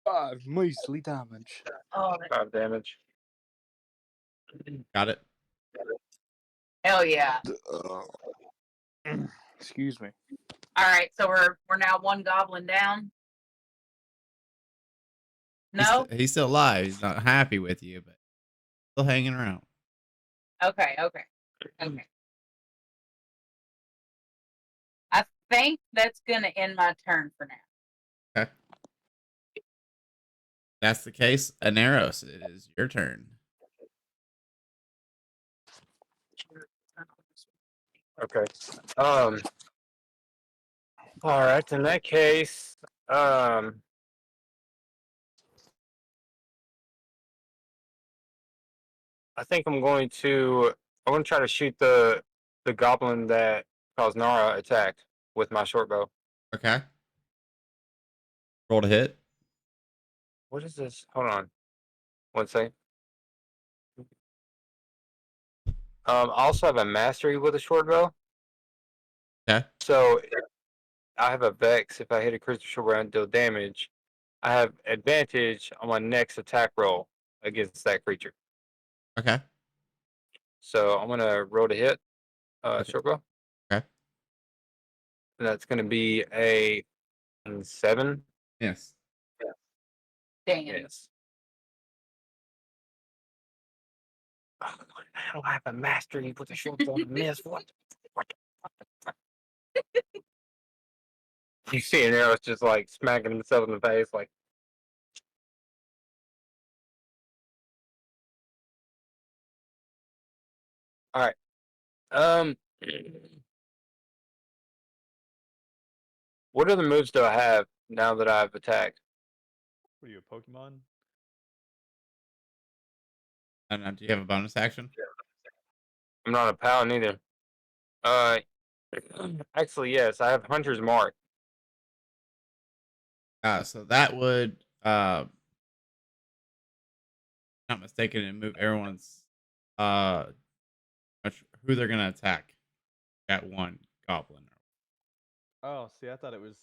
5 measly damage. Oh, 5 damage. Got it. hell yeah! Excuse me. All right, so we're now one goblin down. No. He's still alive. He's not happy with you, but still hanging around. Okay. I think that's gonna end my turn for now. Okay. That's the case. Aneros, it is your turn. Okay. All right. In that case, I think I'm going to try to shoot the goblin that caused Nara attack with my short bow. Okay. Roll to hit. What is this? Hold on. One second. I also have a mastery with a short bow. Okay. So I have a vex. If I hit a creature short bow and deal damage, I have advantage on my next attack roll against that creature. Okay. So I'm gonna roll to hit Okay. short bow. Okay. And that's gonna be a 7. Yes. Damn. Yes. Oh, I don't have a mastery with a short bow and miss. What? You see an arrow just like smacking himself in the face, like. All right. What other moves do I have now that I've attacked? What are you, a Pokemon? I don't know. Do you have a bonus action? I'm not a paladin either. Uh, actually, yes, I have Hunter's Mark. So that would, not mistaken, and move everyone's, who they're gonna attack. At one goblin. Oh, see, I thought it was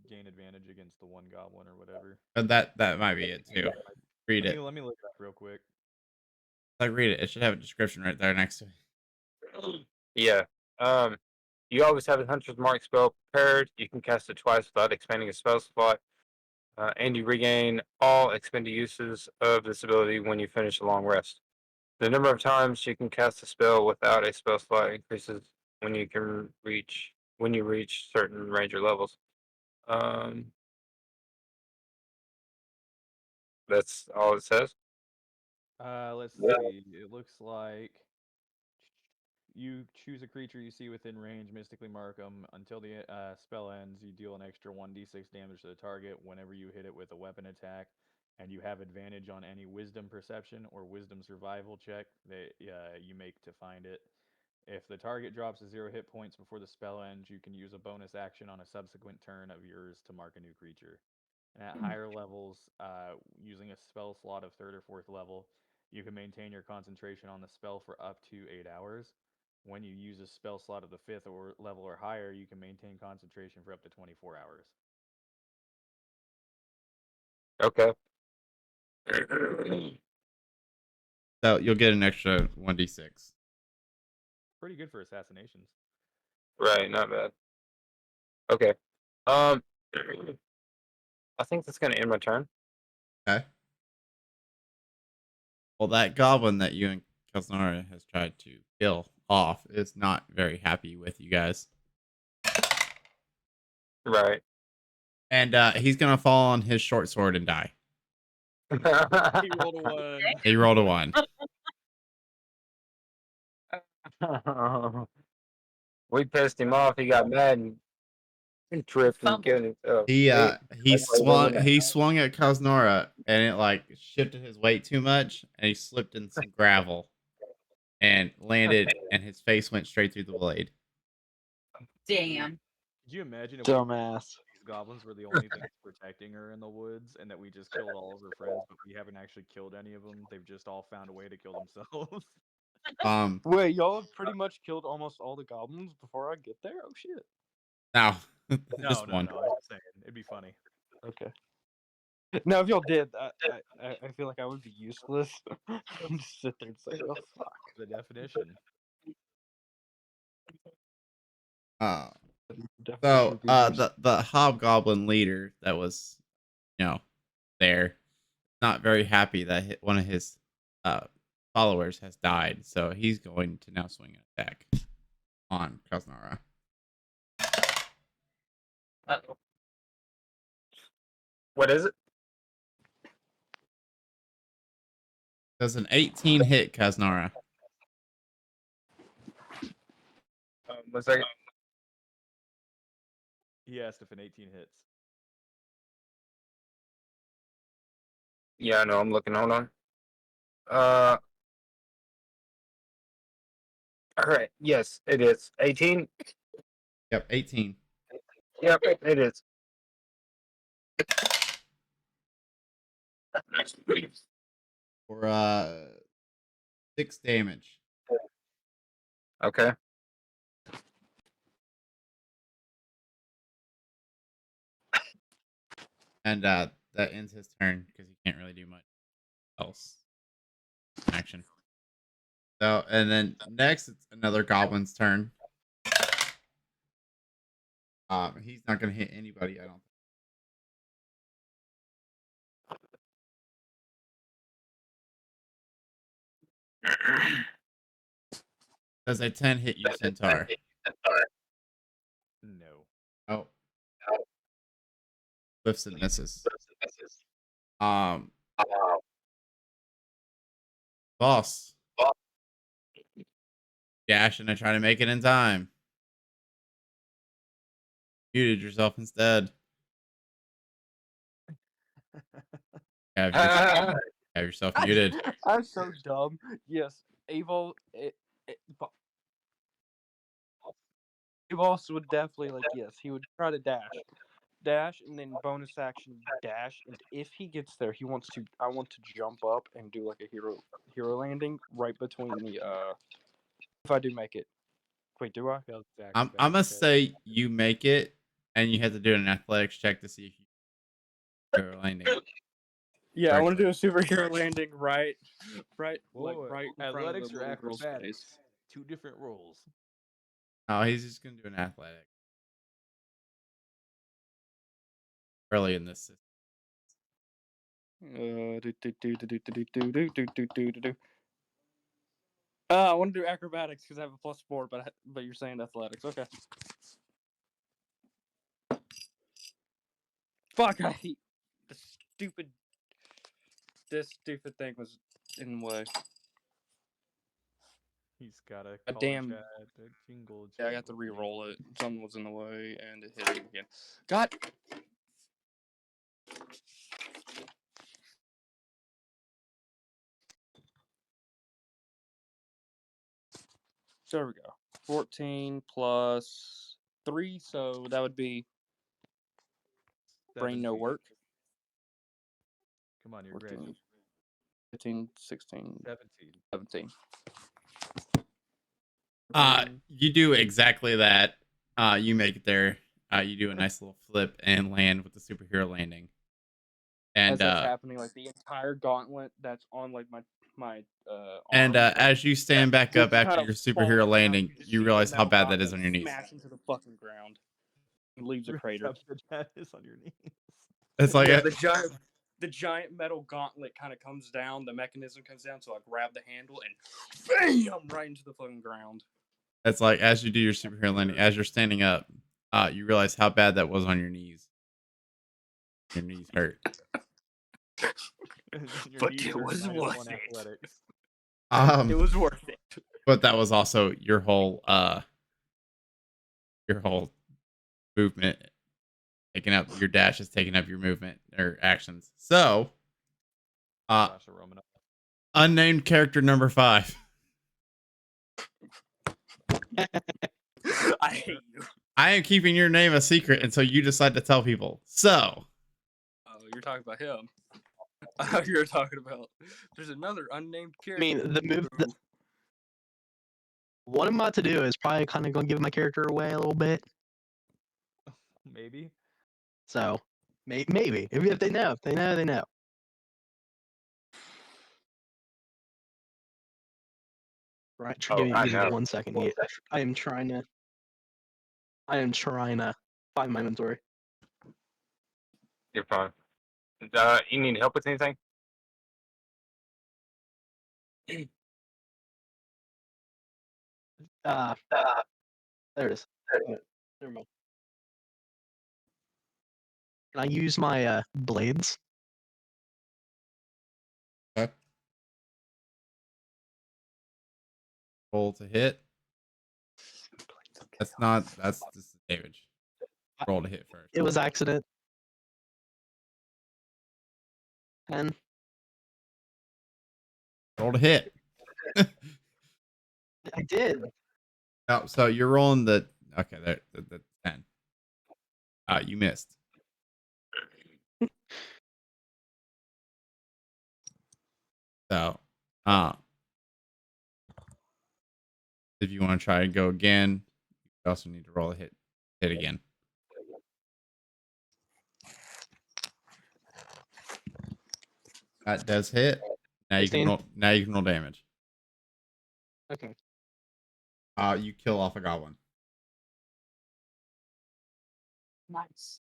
gain advantage against the one goblin or whatever. But that might be it too. Read it. Let me look it up real quick. Like, read it. It should have a description right there next to it. Yeah. You always have a Hunter's Mark spell prepared. You can cast it twice without expending a spell slot. And you regain all expended uses of this ability when you finish a long rest. The number of times you can cast a spell without a spell slot increases when you reach certain ranger levels. That's all it says. Let's see. It looks like you choose a creature you see within range, mystically mark them. Until the spell ends, you deal an extra 1d6 damage to the target whenever you hit it with a weapon attack, and you have advantage on any wisdom perception or wisdom survival check that you make to find it. If the target drops to 0 hit points before the spell ends, you can use a bonus action on a subsequent turn of yours to mark a new creature. And at higher levels, using a spell slot of 3rd or 4th level, you can maintain your concentration on the spell for up to 8 hours. When you use a spell slot of the 5th or level or higher, you can maintain concentration for up to 24 hours. Okay. So you'll get an extra 1d6. Pretty good for assassinations. Right, not bad. Okay. I think that's gonna end my turn. Okay. Well, that goblin that you and Kaznara has tried to kill off is not very happy with you guys. Right. And he's going to fall on his short sword and die. He rolled a 1. He rolled a 1. We pissed him off. He got mad and tripped and killed himself. He See? he That's why he doesn't swung he swung at Kaznara and it like shifted his weight too much and he slipped in some gravel and landed and his face went straight through the blade. Damn. Could you imagine if Dumbass. these goblins were the only things protecting her in the woods, and that we just killed all of her friends, but we haven't actually killed any of them? They've just all found a way to kill themselves. Wait, y'all have pretty much killed almost all the goblins before I get there? Oh shit. Now No, just no, one. no. I was just saying, it'd be funny. Okay. Now, if y'all did, I feel like I would be useless. Just sit there and say, "Oh fuck." The definition. So Definition of being the hobgoblin leader that was there, not very happy that one of his followers has died, so he's going to now swing an attack on Kaznara. Uh-oh. What is it? Does an 18 hit Kaznara? 1 second. He asked if an 18 hits. Yeah, I know. I'm looking. Hold on. All right. Yes, it is. 18. Yep, 18. Yep, it is. For 6 damage. Okay. And that ends his turn because he can't really do much else. Action. So, and then next it's another goblin's turn. He's not going to hit anybody, I don't think. Does a 10 hit you, Centaur? No. Oh. Lifts and misses. Boss. Dash and I try to make it in time. Muted yourself instead. Have yourself muted. I'm so dumb. Yes, Avol. Avos would definitely yes. He would try to dash, and then bonus action dash. And if he gets there, I want to jump up and do like a hero landing right between the. If I do make it, wait, do I? I'm gonna say you make it, and you have to do an athletics check to see if you're landing. Yeah, I want to do a superhero landing right Whoa, right in front athletics of the or little girl's acrobatics? face. 2 different rolls. Oh, he's just gonna do an athletic. Early in this system. I want to do acrobatics because I have a +4, but you're saying athletics. Okay. Fuck! I hate the stupid. This stupid thing was in the way. He's got a A damn. jingle. Yeah, I got to re-roll it. Something was in the way, and it hit him again. God. So there we go. 14 plus 3, so that would be brain no 17. work. Come on, you're 14, great. 15, 16, 17. 17. You do exactly that. You make it there. You do a nice little flip and land with the superhero landing. And as that's happening, like the entire gauntlet that's on like my and arm, as you stand back up just after kind your of superhero falls down. landing, You just you see realize the how metal bad that gauntlet is on your knees. smash into the fucking ground. leaves a crater. Up the tennis on your knees. It's like Yeah, the giant metal gauntlet kind of comes down. The mechanism comes down, so I grab the handle and bam, right into the fucking ground. it's like as you do your superhero landing, as you're standing up, you realize how bad that was on your knees. Your knees hurt. Your But knees it are was -1 worth it. athletics. It was worth it. But that was also your whole movement taking up your dash is taking up your movement or actions. So Sasha Romanoff. unnamed character number 5. I hate you. I am keeping your name a secret until you decide to tell people. So Oh, you're talking about him. You're talking about. There's another unnamed I character. mean, the move. What I'm about to do is probably kind of going to give my character away a little bit. Maybe. So maybe if they know, they know. Right. Give me 1 second. I am trying to find my inventory. You're fine. You need help with anything? There it is. Never mind. Can I use my blades? okay. Roll to hit. That's damage. Roll to hit first. It was accident. 10. Roll to hit. I did. Oh, so you're rolling the okay, there the 10. You missed. So if you want to try and go again, you also need to roll a hit again. That does hit. Now you can 16. roll damage. Okay. You kill off a goblin. Nice.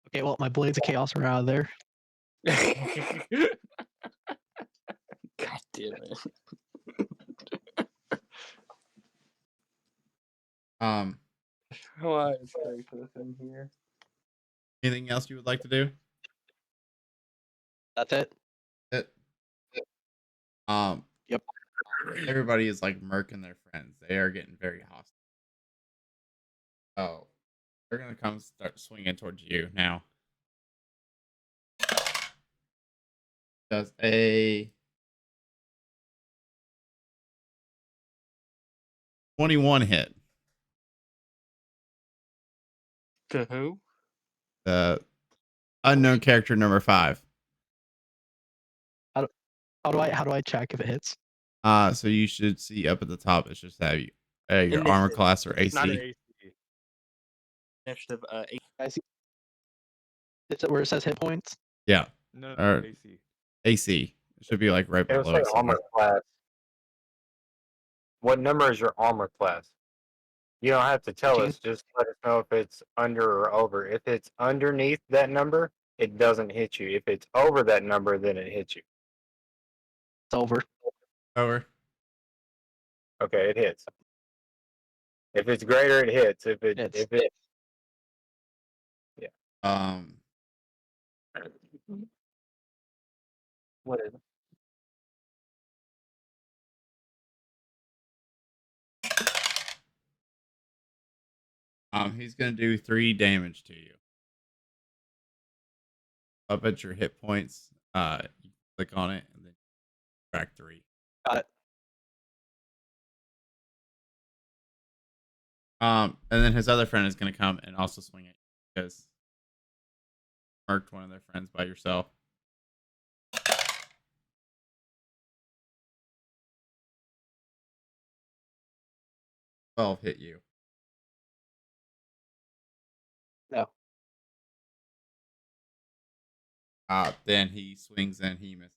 Okay, well, my blades of chaos are out of there. God damn it. Why is Kratos in here? Anything else you would like to do? That's it. It. Yep. Everybody is like murking their friends. They are getting very hostile. Oh, they're gonna come start swinging towards you now. Does a 21 hit? To who? The unknown character number 5. How do I check if it hits? So you should see up at the top. It's just have you your armor Initiative. class or It's not an AC. AC. Initiative. I see. It's where it says hit points. Yeah, No, or AC. AC. It should be like right It'll below say it somewhere. armor class. What number is your armor class? You don't have to tell 15. us. Just let us know if it's under or over. If it's underneath that number, it doesn't hit you. If it's over that number, then it hits you. It's over. Over. Okay, it hits. If it's greater, it hits. If it Hits. if it What is it? He's gonna do 3 damage to you. Up at your hit points. You click on it and then track 3. Got it. And then his other friend is gonna come and also swing at you because you murked one of their friends by yourself. 12 hit you. No. Then he swings and he misses.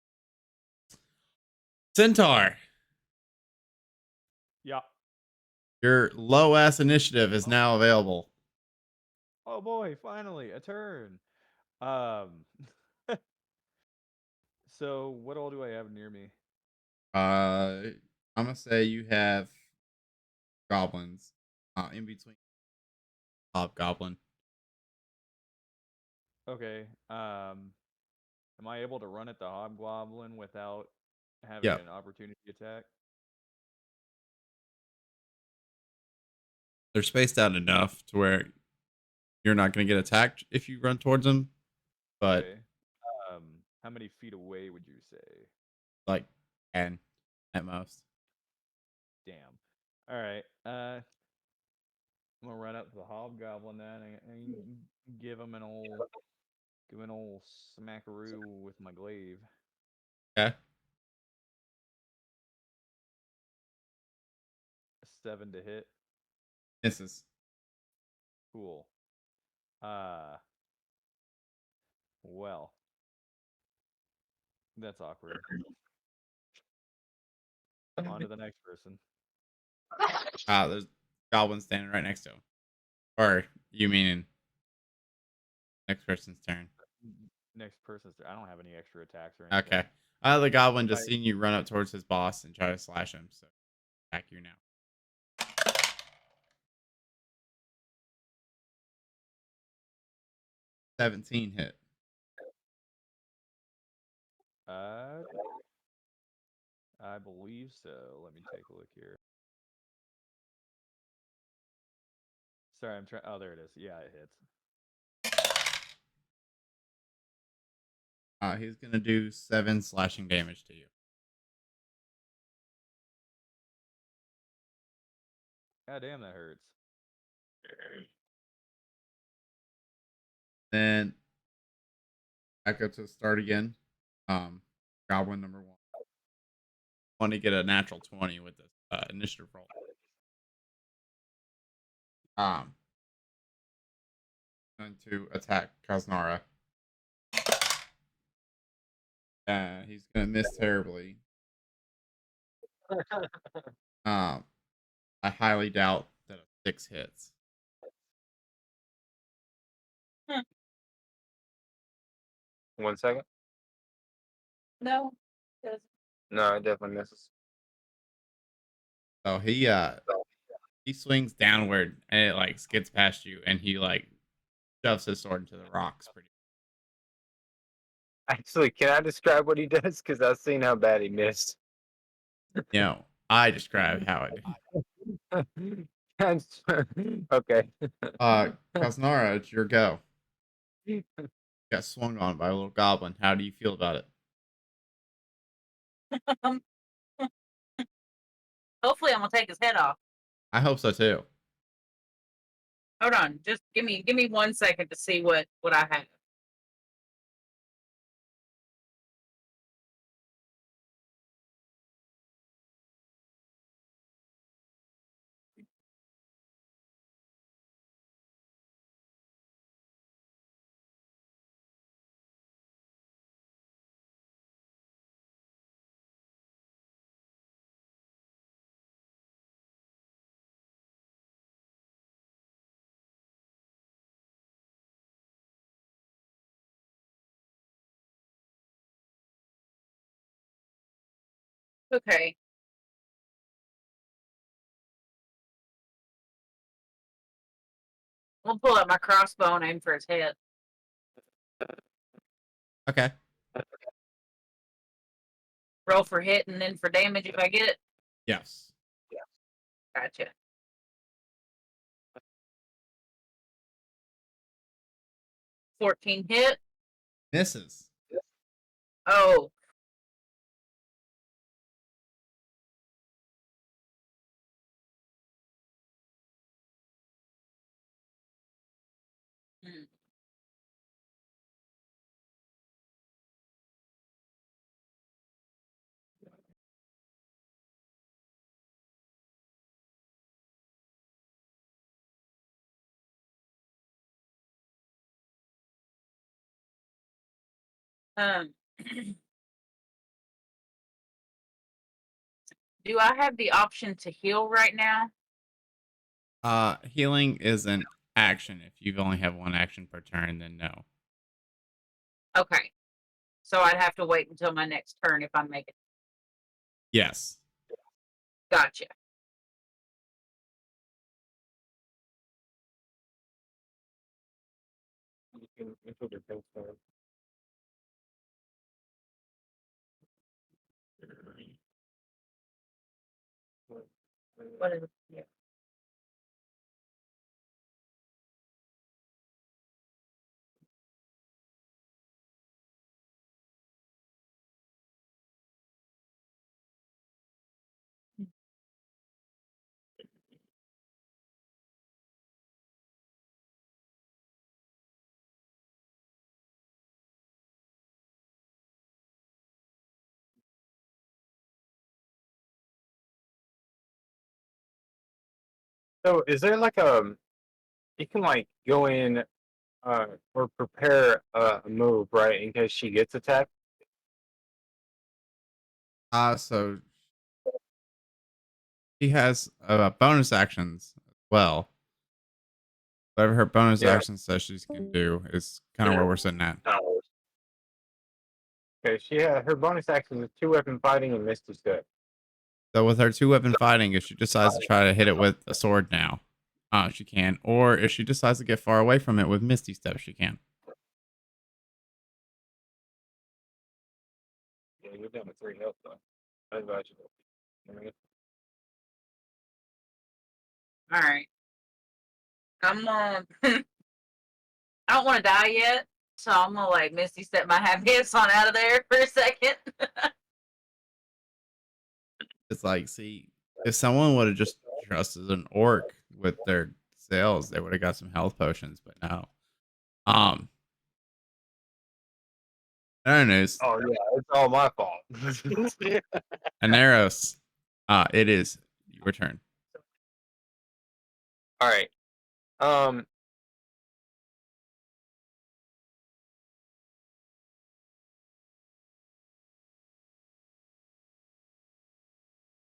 Centaur, Yeah. your low ass initiative is now available. Oh boy, finally a turn. Um. So what all do I have near me? I'm gonna say you have goblins in between hobgoblin. Okay. Am I able to run at the hobgoblin without having Yep. an opportunity attack? They're spaced out enough to where you're not gonna get attacked if you run towards them, but Okay. How many feet away would you say? like 10 at most. Damn. All right. I'm gonna run up to the hobgoblin then and give him an old smackaroo with my glaive. Okay. 7 to hit. Misses. Cool. Well, that's awkward. On to the next person. There's goblins standing right next to him. Or you mean next person's turn? Next person's. I don't have any extra attacks or anything. Okay. The goblin just Right. seen you run up towards his boss and try to slash him, so attack you now. 17 hit. I believe so. Let me take a look here. Sorry, I'm trying. Oh, there it is. Yeah, it hits. He's gonna do 7 slashing damage to you. God damn, that hurts. Then back up to the start again. Goblin number 1. Want to get a natural 20 with this initiative roll. Going to attack Kaznara. He's gonna miss terribly. I highly doubt that a 6 hits. Hmm. 1 second. No. Doesn't. No, it definitely misses. So he swings downward and it like skids past you and he like shoves his sword into the rocks pretty. Actually, can I describe what he does? Because I've seen how bad he missed. I describe how it. Okay. Kaznara, it's your go. Got swung on by a little goblin. How do you feel about it? Hopefully, I'm gonna take his head off. I hope so too. Hold on, just give me 1 second to see what I have. Okay. We'll pull out my crossbow and aim for his head. Okay. Roll for hit and then for damage if I get it. Yes. Gotcha. $14 hit. Misses. Oh. Hmm. Do I have the option to heal right now? Healing is an action. If you only have one action per turn, then no. Okay. So I'd have to wait until my next turn if I'm making. Yes. Gotcha. You can until their turn starts. What is it? Yeah. So is there like you can like go in or prepare a move, right, in case she gets attacked? So she has bonus actions as well. Whatever her bonus Yeah. action says she can do is kind of where we're sitting at. Okay, her bonus action is 2-weapon fighting and Misty Step. So with her 2-weapon fighting, if she decides to try to hit it with a sword now, she can. Or if she decides to get far away from it with Misty Step, she can. Yeah, you're down to 3 health though. I advise you. All right. I'm I don't want to die yet, so I'm gonna like Misty step my happiness on out of there for a second. It's like, see, if someone would have just trusted an orc with their sales, they would have got some health potions, but no. No news. Oh yeah, it's all my fault. Aneros, it is your turn. All right. Um.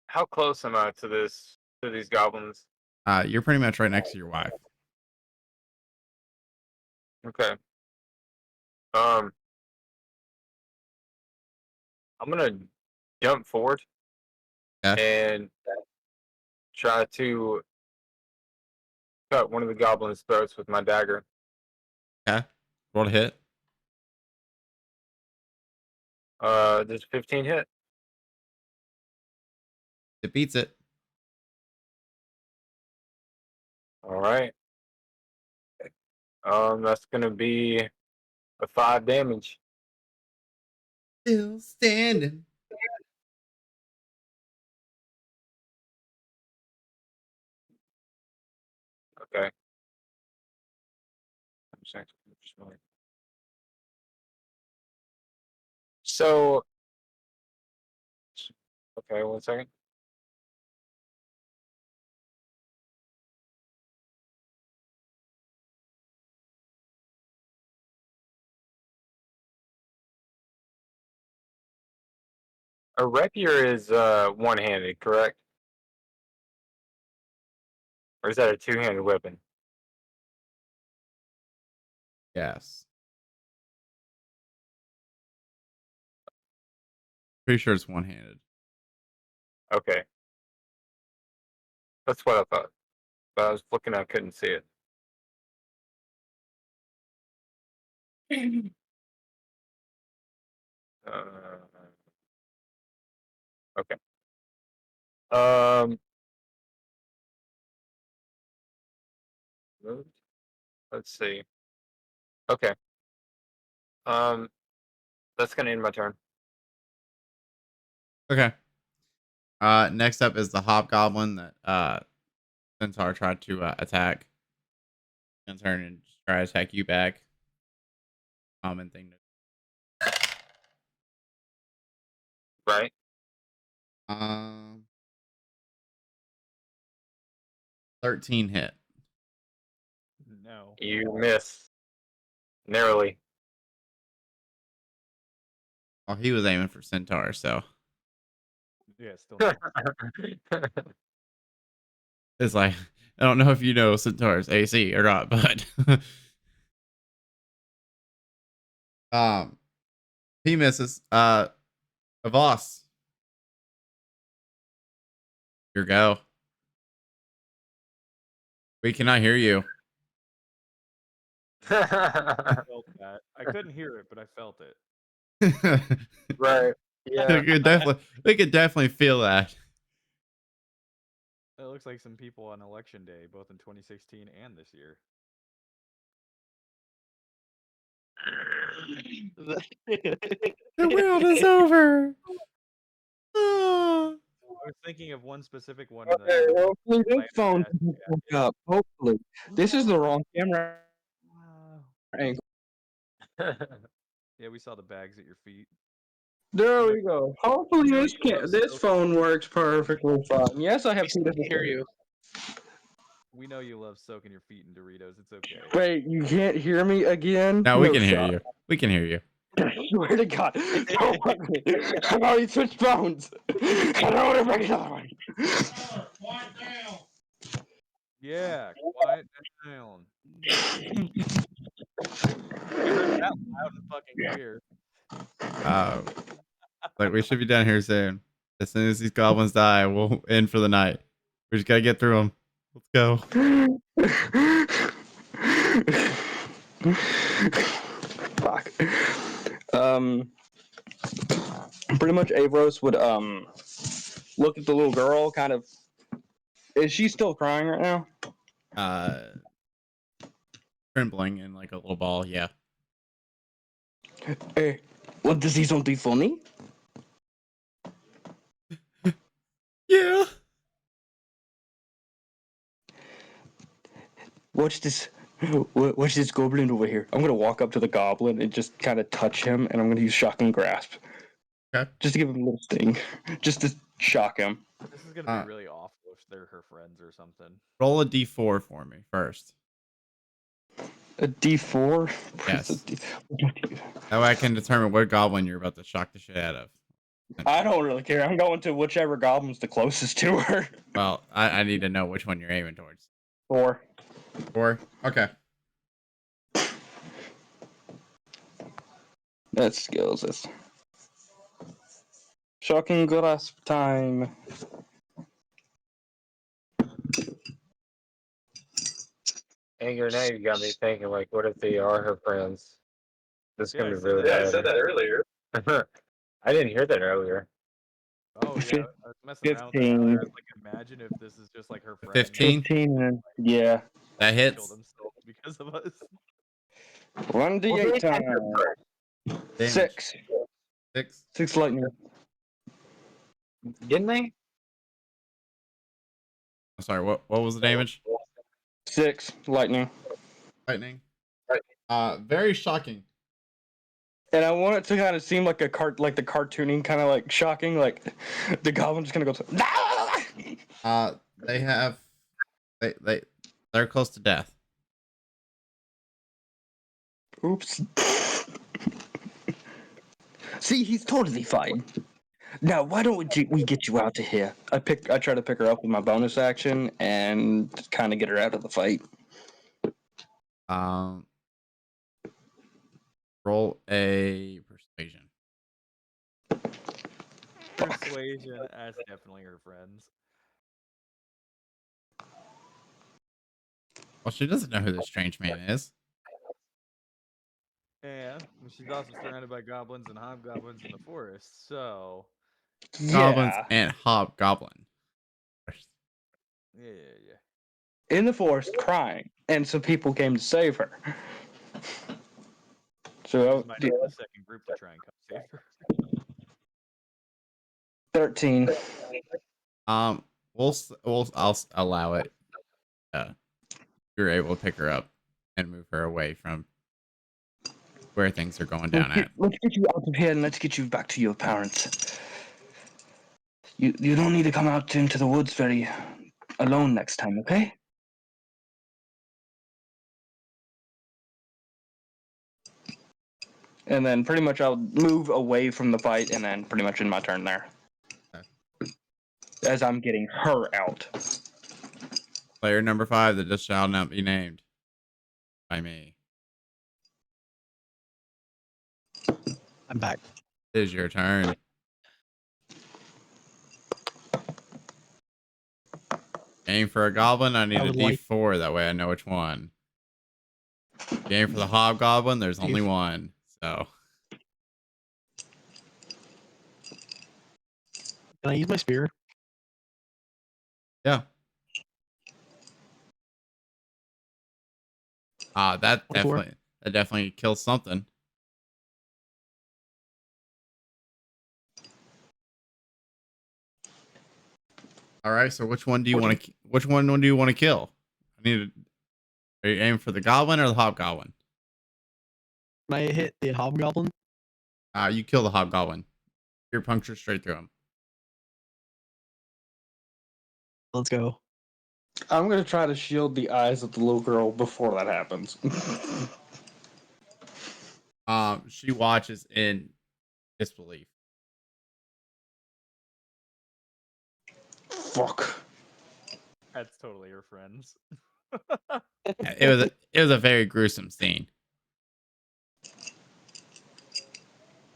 How close am I to these goblins? You're pretty much right next to your wife. Okay. I'm gonna jump forward Okay. and try to cut one of the goblins' throats with my dagger. Okay. Roll to hit. Does 15 hit? It beats it. All right. That's gonna be a 5 damage. Still standing. Okay. So, okay, 1 second. A rapier is one-handed, correct? Or is that a two-handed weapon? Yes. Pretty sure it's one-handed. Okay. That's what I thought. But I was looking, I couldn't see it. Uh, okay. Um, moved. Let's see. Okay. Um, that's gonna end my turn. Okay. Next up is the hobgoblin that Centaur tried to attack. Gonna turn and try to attack you back. Common thing. Right? Um, 13 hit. No. You miss narrowly. Oh, he was aiming for Centaur, so Yeah, still no. It's like, I don't know if you know Centaur's AC or not, but he misses. Avos, your go. We cannot hear you. I felt that. I couldn't hear it, but I felt it. Right. Yeah. We could definitely feel that. It looks like some people on election day, both in 2016 and this year. The world is over. Ah. I was thinking of one specific one. In the, Okay, hopefully this Atlanta phone past- doesn't fuck up. Hopefully. This is the wrong camera angle. Yeah, we saw the bags at your feet. There we go. Hopefully know this you love this soap. phone works perfectly fine. Yes, I have We two still different hear you. We know you love soaking your feet in Doritos. It's okay. Wait, you can't hear me again? No, we can hear shot. you. We can hear you. I swear to God. Don't fuck me. I've already switched phones. I don't want to break another one. Yeah, quiet down. We heard that loud and fucking clear. Like we should be done here soon. As soon as these goblins die, we'll end for the night. We just gotta get through them. Let's go. Fuck. Pretty much Avros would look at the little girl, kind of. Is she still crying right now? Trembling in like a little ball. Yeah. Hey, want to see something funny? Yeah. Watch this. Watch this goblin over here. I'm gonna walk up to the goblin and just kind of touch him, and I'm gonna use shock and grasp. Okay. Just to give him a little sting, just to shock him. This is gonna be really awful if they're her friends or something. Roll a d4 for me first. A D4. Yes. That way I can determine what goblin you're about to shock the shit out of. I don't really care. I'm going to whichever goblin's the closest to her. Well, I need to know which one you're aiming towards. 4. 4? Okay. That skills is. Shocking grasp time. Anger, now you got me thinking, like, what if they are her friends? This is Yeah, gonna I be said really that. bad. I said that earlier. I didn't hear that earlier. Oh yeah, I was messing around with that 15. earlier. I was like, imagine if this is just like her friend. 15? 15. Yeah. That Kill hits. themselves because of us. 1d8 time. Damage. 6. 6. 6 lightning. Didn't they? I'm sorry, what was the damage? 6 lightning. Lightning. Very shocking. And I want it to kind of seem like the cartooning kind of like shocking, like the goblin's gonna go. They have they're close to death. Oops. See, he's totally fine. Now, why don't we get you out of here? I try to pick her up with my bonus action and kind of get her out of the fight. Roll a persuasion. Persuasion, that's definitely her friends. Well, she doesn't know who this strange man is. Yeah, she's also surrounded by goblins and hobgoblins in the forest, so Goblins Yeah, and hobgoblin. yeah. in the forest, crying, and some people came to save her. So, Might need a second group to try and come save her. 13. I'll allow it. You're able to pick her up and move her away from where things are going down at. Let's get you out of here and let's get you back to your parents. You don't need to come out into the woods very alone next time, okay? And then pretty much I'll move away from the fight and then pretty much in my turn there. Okay. as I'm getting her out. Player number 5 that just shall not be named by me. I'm back. It is your turn. Aim for a goblin. I need I a would like- D4. That way I know which one. Aim for the hobgoblin. There's only one. So Can I use my spear? yeah. That 24. definitely kills something. All right. So which one do you want to? Which one do you want to kill? I need. Are you aiming for the goblin or the hobgoblin? Can I hit the hobgoblin? You kill the hobgoblin. You're puncture straight through him. Let's go. I'm gonna try to shield the eyes of the little girl before that happens. She watches in disbelief. Fuck. That's totally her friends. It was a very gruesome scene.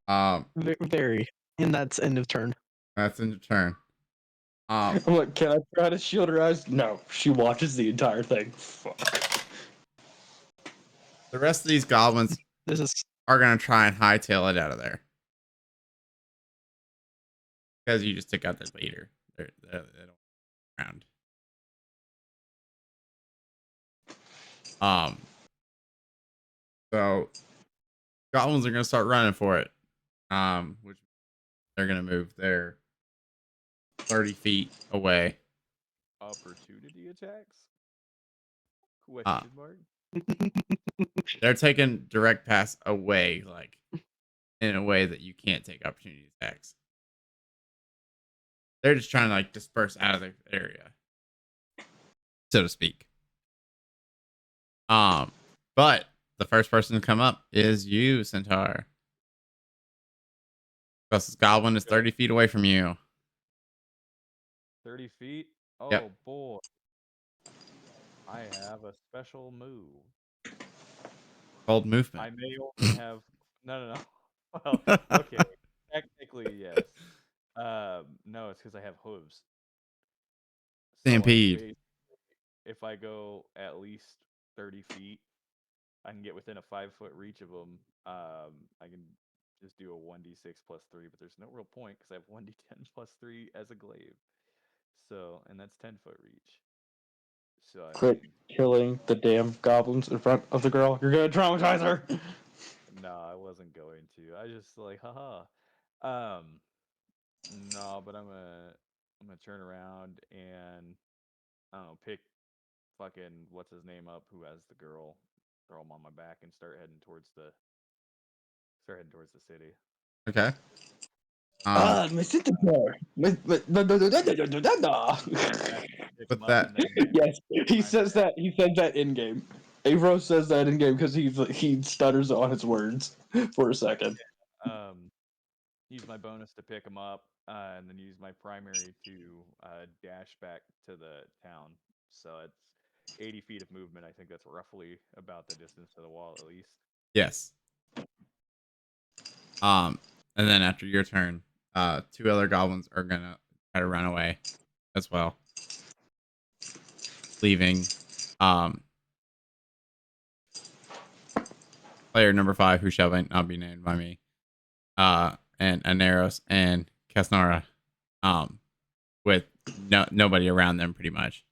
Very. And that's end of turn. That's in your turn. I'm like, can I try to shield her eyes? No, she watches the entire thing. Fuck. The rest of these goblins are gonna try and hightail it out of there because you just took out their leader. They don't around. So goblins are gonna start running for it. Which they're gonna move their 30 feet away. Opportunity attacks? Question mark? They're taking direct pass away, like in a way that you can't take opportunity attacks. They're just trying to like disperse out of the area, so to speak. But the first person to come up is you, Centaur. Closest goblin is 30 feet away from you. 30 feet? Oh Yep. boy. I have a special move. Called movement. I may only have no. Well, okay. Technically, yes. No, it's because I have hooves. So, like, Stampede. if I go at least 30 feet, I can get within a 5-foot reach of them. I can just do a 1d6 plus 3, but there's no real point because I have 1d10 plus 3 as a glaive. So, and that's 10-foot reach. So I Quit mean, killing the damn goblins in front of the girl. You're gonna traumatize her. no, I wasn't going to. I just like, haha. No, but I'm gonna turn around and I don't know, pick fucking what's his name up who has the girl, throw him on my back and start heading towards the city. Okay. My centaur. With that, Yes, he says that. He says that in game. Avro says that in game because he stutters on his words for a second. Use my bonus to pick him up, and then use my primary to dash back to the town. So it's 80 feet of movement. I think that's roughly about the distance to the wall, at least. yes. And then after your turn, 2 other goblins are gonna try to run away as well, leaving player number 5, who shall not be named by me, and Aneros and Casnara, with nobody around them pretty much.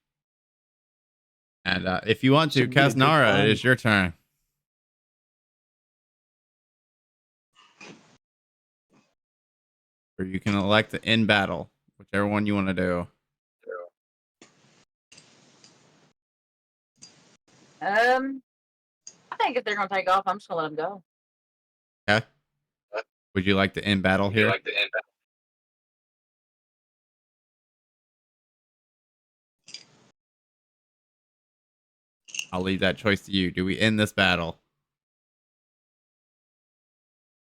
And if you want to, Casnara, it is your turn. Or you can elect to end battle, whichever one you want to do. I think if they're gonna take off, I'm just gonna let them go. Okay. Would you like to end battle here? I'll leave that choice to you. Do we end this battle?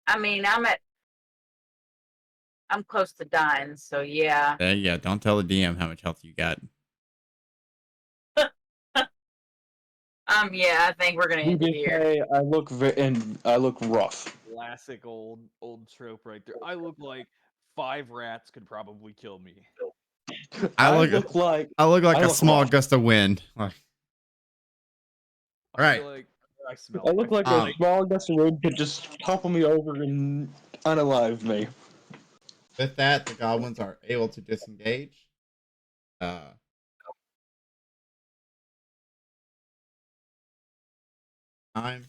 I mean, I'm close to dying, so yeah. Yeah, don't tell the DM how much health you got. Yeah, I think we're gonna You end it just here. say I look and I look rough. Classic old trope right there. I look like 5 rats could probably kill me. I I look look like I look like I a look small rough. gust of wind. Like, I Right. feel like I smell. I look like feel a small gust of wind could just topple me over and unalive me. with that, the goblins are able to disengage. Time,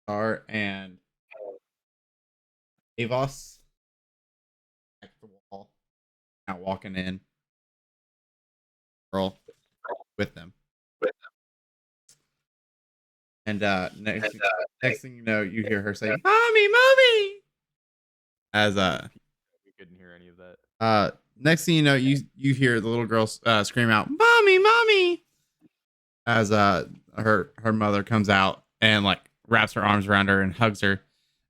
Star, and Avos back to the wall. Now walking in. Girl with them. And next thing you know, you hear her say, "Mommy, mommy!" As we couldn't hear any of that. next thing you know, you hear the little girl scream out, "Mommy, mommy!" As her mother comes out and like wraps her arms around her and hugs her.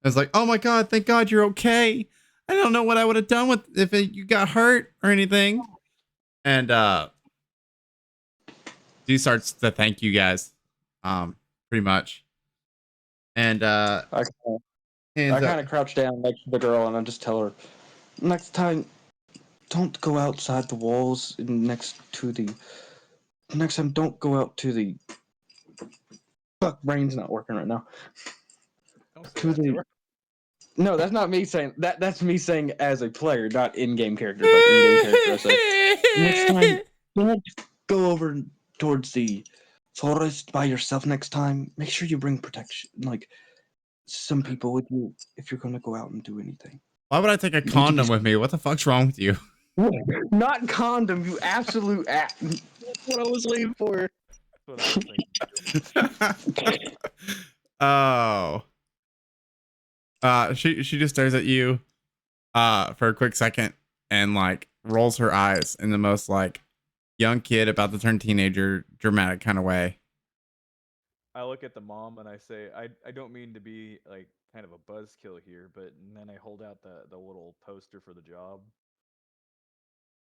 It's like, "Oh my god, thank God you're okay. I don't know what I would have done with if you got hurt or anything." And she starts to thank you guys, pretty much. And I hands kind up. of crouch down next to the girl and I just tell her, next time, don't go outside the walls. Next time, don't go out to the. Fuck, brain's not working right now. Don't say To that to the. her. No, that's not me saying that. That's me saying as a player, not in-game character, but in-game character. I say, next time, don't go over towards the forest by yourself. Next time, make sure you bring protection, like some people with you, if you're gonna go out and do anything. Why would I take a condom with me? What the fuck's wrong with you? Not condom, you absolute ass. That's what I was waiting for. That's what I was thinking. Oh. She just stares at you for a quick second and like rolls her eyes in the most like young kid about to turn teenager dramatic kind of way. I look at the mom and I say, I don't mean to be like kind of a buzzkill here, but and then I hold out the little poster for the job.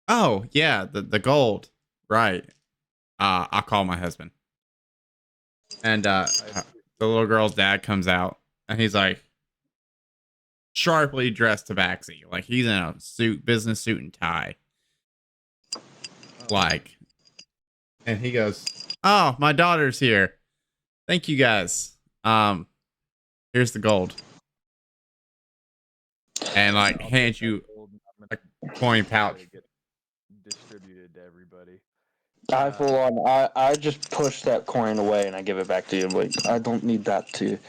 Oh, yeah, the gold. Right. I'll call my husband. And the little girl's dad comes out and he's like sharply dressed tabaxi. Like he's in a business suit and tie. Like, and he goes, "Oh, my daughter's here. Thank you guys. Here's the gold." And like hands you a coin pouch. Get distributed to everybody. I full on. I just push that coin away and I give it back to you. Like I don't need that to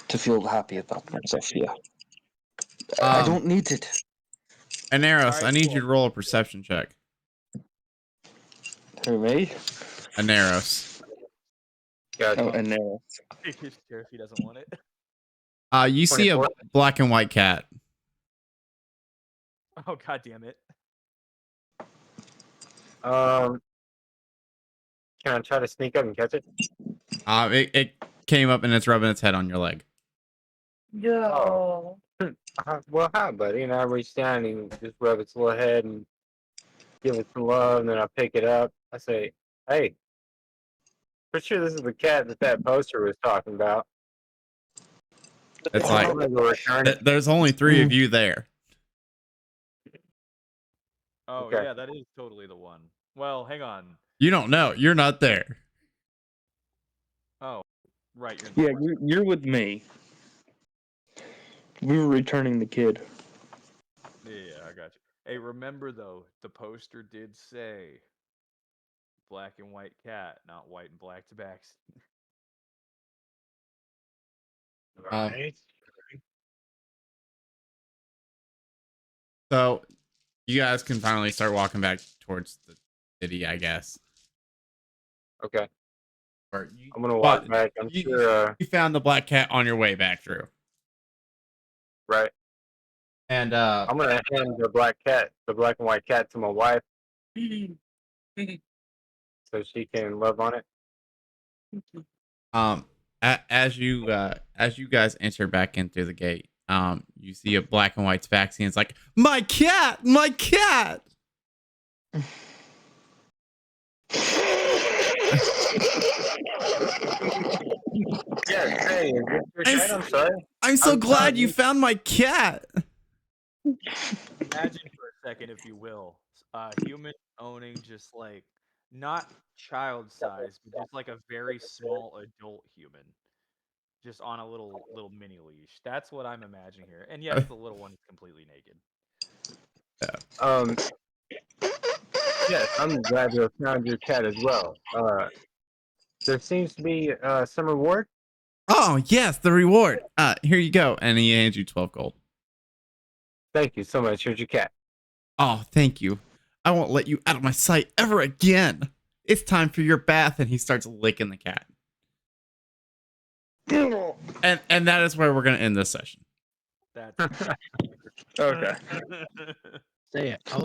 feel happy about myself. Yeah, I don't need it. And Eros, Alright, I need cool. you to roll a perception check. Who, me? Aneros. Oh, and there. Sure if he doesn't want it. You see a 24. black and white cat. Oh god damn it. Can I try to sneak up and catch it? It came up and it's rubbing its head on your leg. No. Well, hi, buddy. And I reach down and just rub its little head and give it some love. And then I pick it up. I say, "Hey, pretty sure this is the cat that poster was talking about." It's I like don't think we'll return it. there's only 3 of you there. Oh Okay. yeah, that is totally the one. Well, hang on. You don't know. You're not there. Oh, right. You're in the Yeah, forest. you're with me. We were returning the kid. Yeah, I got you. Hey, remember though, the poster did say black and white cat, not white and black tabaxi. Right. So you guys can finally start walking back towards the city, I guess. Okay. Or I'm gonna walk but back. I'm sure. you found the black cat on your way back, Drew. Right. And I'm gonna hand the black and white cat, to my wife, so she can love on it. as you guys enter back in through the gate, You see a black and white tabaxi, and it's like, my cat, my cat. Yeah, hey, is this your cat? I'm sorry. I'm so I'm glad sorry. you found my cat. Imagine for a second, if you will, a human owning just like not child size, but just like a very small adult human, just on a little mini leash. That's what I'm imagining here. And yes, the little one is completely naked. Um, yes, I'm glad to have found your cat as well. There seems to be some reward. Oh yes, the reward. Here you go, and he hands you 12 gold. Thank you so much. Here's your cat. Oh, thank you. I won't let you out of my sight ever again. It's time for your bath, and he starts licking the cat. And that is where we're gonna end this session. That's Okay. Say it. I was